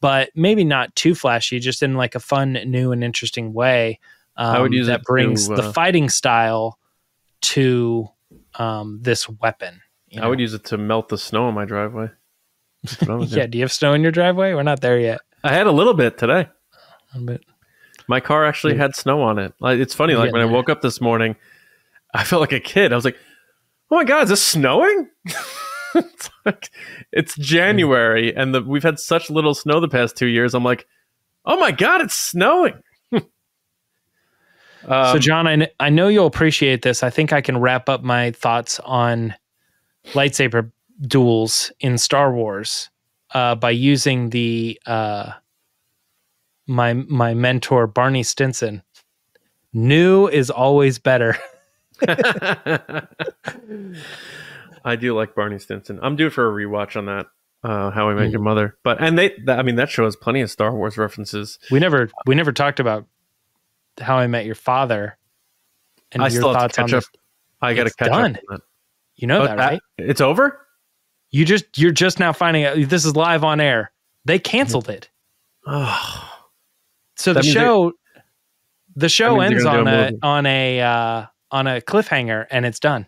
but maybe not too flashy, just in like a fun, new and interesting way I would use that brings the fighting style to this weapon. I would use it to melt the snow in my driveway. Yeah, do you have snow in your driveway? We're not there yet. I had a little bit today. A little bit. My car actually had snow on it. Like, it's funny, like when I woke up this morning, I felt like a kid. I was like, oh my God, is this snowing? It's January, and we've had such little snow the past 2 years. I'm like, oh my God, it's snowing. So John, I know you'll appreciate this. I think I can wrap up my thoughts on lightsaber duels in Star Wars by using the my mentor Barney Stinson. New is always better. I do like Barney Stinson. I'm due for a rewatch on that. How I Met Your Mother, that show has plenty of Star Wars references. We never talked about How I Met Your Father. And I your still thoughts have to catch up. I got to catch up on that. You know that, right? It's over? You're just now finding out. This is live on air. They canceled it. Oh. So the show ends on a cliffhanger, and it's done.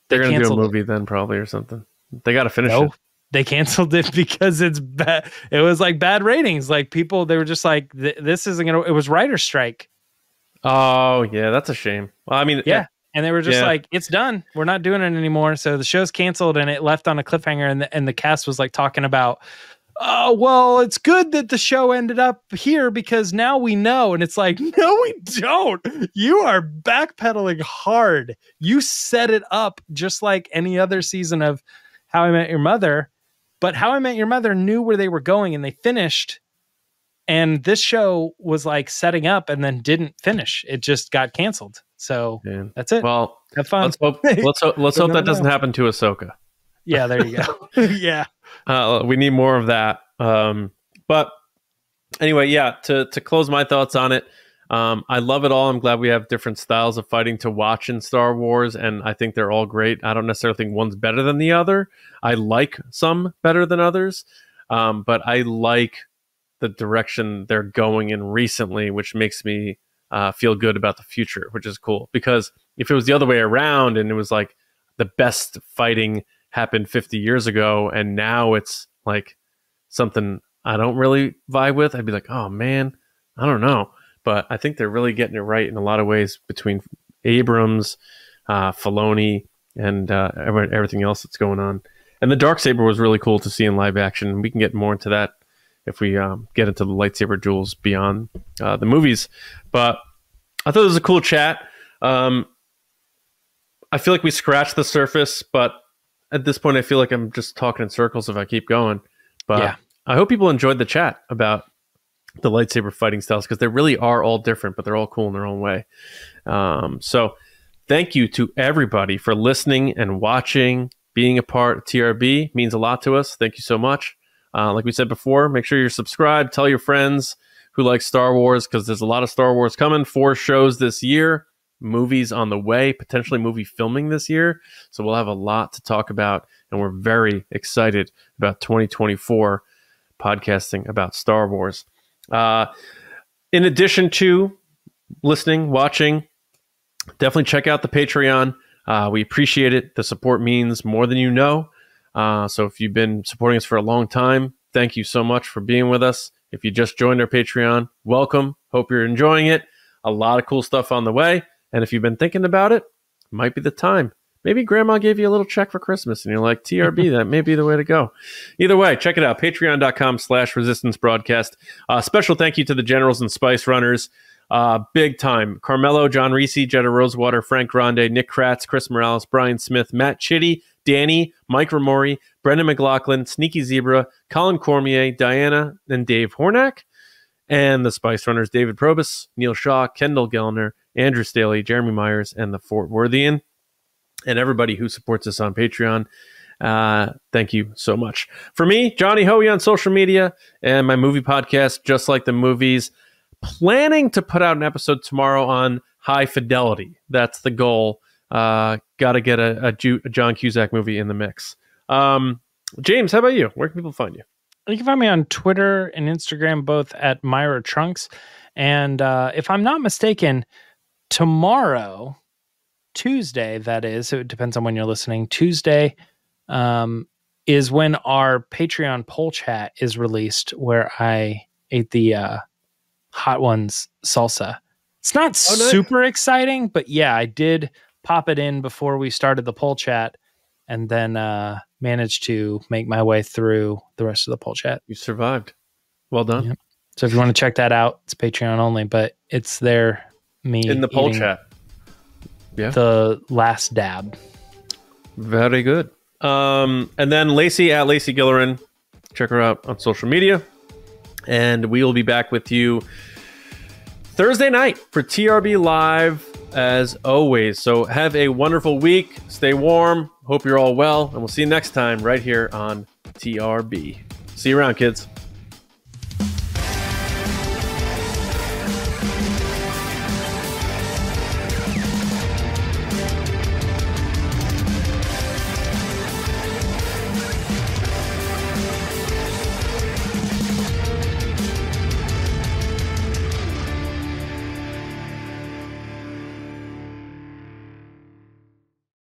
They're going to do a movie then, probably, or something. They got to finish it. they canceled it because it's bad. It was like bad ratings. Like people, they were just like, this isn't gonna. It was writer's strike. Oh yeah, that's a shame. Well, I mean, yeah. And they were just like, it's done. We're not doing it anymore. So the show's canceled, and it left on a cliffhanger. And the cast was like talking about, oh, well, it's good that the show ended up here because now we know. And it's like, no, we don't. You are backpedaling hard. You set it up just like any other season of How I Met Your Mother. But How I Met Your Mother knew where they were going, and they finished. And this show was like setting up and then didn't finish. It just got canceled. So that's it. Well, have fun. Let's hope that doesn't happen to Ahsoka. Yeah, there you go. Yeah. We need more of that. But anyway, yeah, to close my thoughts on it, I love it all. I'm glad we have different styles of fighting to watch in Star Wars, and I think they're all great. I don't necessarily think one's better than the other. I like some better than others, but I like the direction they're going in recently, which makes me feel good about the future, which is cool. Because if it was the other way around and it was like the best fighting happened 50 years ago and now it's like something I don't really vibe with, I'd be like, oh man, I don't know. But I think they're really getting it right in a lot of ways between Abrams, Filoni, and everything else that's going on. And the Darksaber was really cool to see in live action. We can get more into that if we get into the lightsaber duels beyond the movies. But I thought it was a cool chat. I feel like we scratched the surface, but at this point I feel like I'm just talking in circles if I keep going. But yeah. I hope people enjoyed the chat about the lightsaber fighting styles, because they really are all different, but they're all cool in their own way. So thank you to everybody for listening and watching. Being a part of TRB means a lot to us. Thank you so much. Like we said before, make sure you're subscribed. Tell your friends who like Star Wars, because there's a lot of Star Wars coming. 4 shows this year, movies on the way, potentially movie filming this year. So we'll have a lot to talk about, and we're very excited about 2024 podcasting about Star Wars. In addition to listening, watching, definitely check out the Patreon. We appreciate it. The support means more than you know. So if you've been supporting us for a long time, thank you so much for being with us. If you just joined our Patreon, welcome. Hope you're enjoying it. A lot of cool stuff on the way. And if you've been thinking about it, might be the time. Maybe grandma gave you a little check for Christmas and you're like, TRB, that may be the way to go. Either way, check it out. Patreon.com/Resistance Broadcast. Special thank you to the Generals and Spice Runners. Big time. Carmelo, John RISI, Jetta Rosewater, Frank Grande, Nick Kratz, Chris Morales, Brian Smith, Matt Chitty, Danny, Mike Ramori, Brendan McLaughlin, Sneaky Zebra, Colin Cormier, Diana, and Dave Hornack. And the Spice Runners, David Probus, Neil Shaw, Kendall Gelner, Andrew Staley, Jeremy Myers, and the THEFORTWORTHIAN. And everybody who supports us on Patreon. Thank you so much. For me, Johnny Hoey on social media, and my movie podcast, Just Like the Movies. Planning to put out an episode tomorrow on High Fidelity. That's the goal. Got to get a John Cusack movie in the mix. James, how about you? Where can people find you? You can find me on Twitter and Instagram, both at Myra Trunks. And if I'm not mistaken, tomorrow, Tuesday, that is, it depends on when you're listening, Tuesday is when our Patreon poll chat is released, where I ate the Hot Ones salsa. It's not super exciting, but yeah, I did pop it in before we started the poll chat, and then managed to make my way through the rest of the poll chat. You survived. Well done. Yep. So if you want to check that out, it's Patreon only, but it's there. Me in the poll chat. Yeah. The last dab. Very good. And then Lacey at Lacey Gilleran. Check her out on social media. And we will be back with you Thursday night for TRB Live, as always. So have a wonderful week. Stay warm. Hope you're all well. And we'll see you next time right here on TRB. See you around, kids.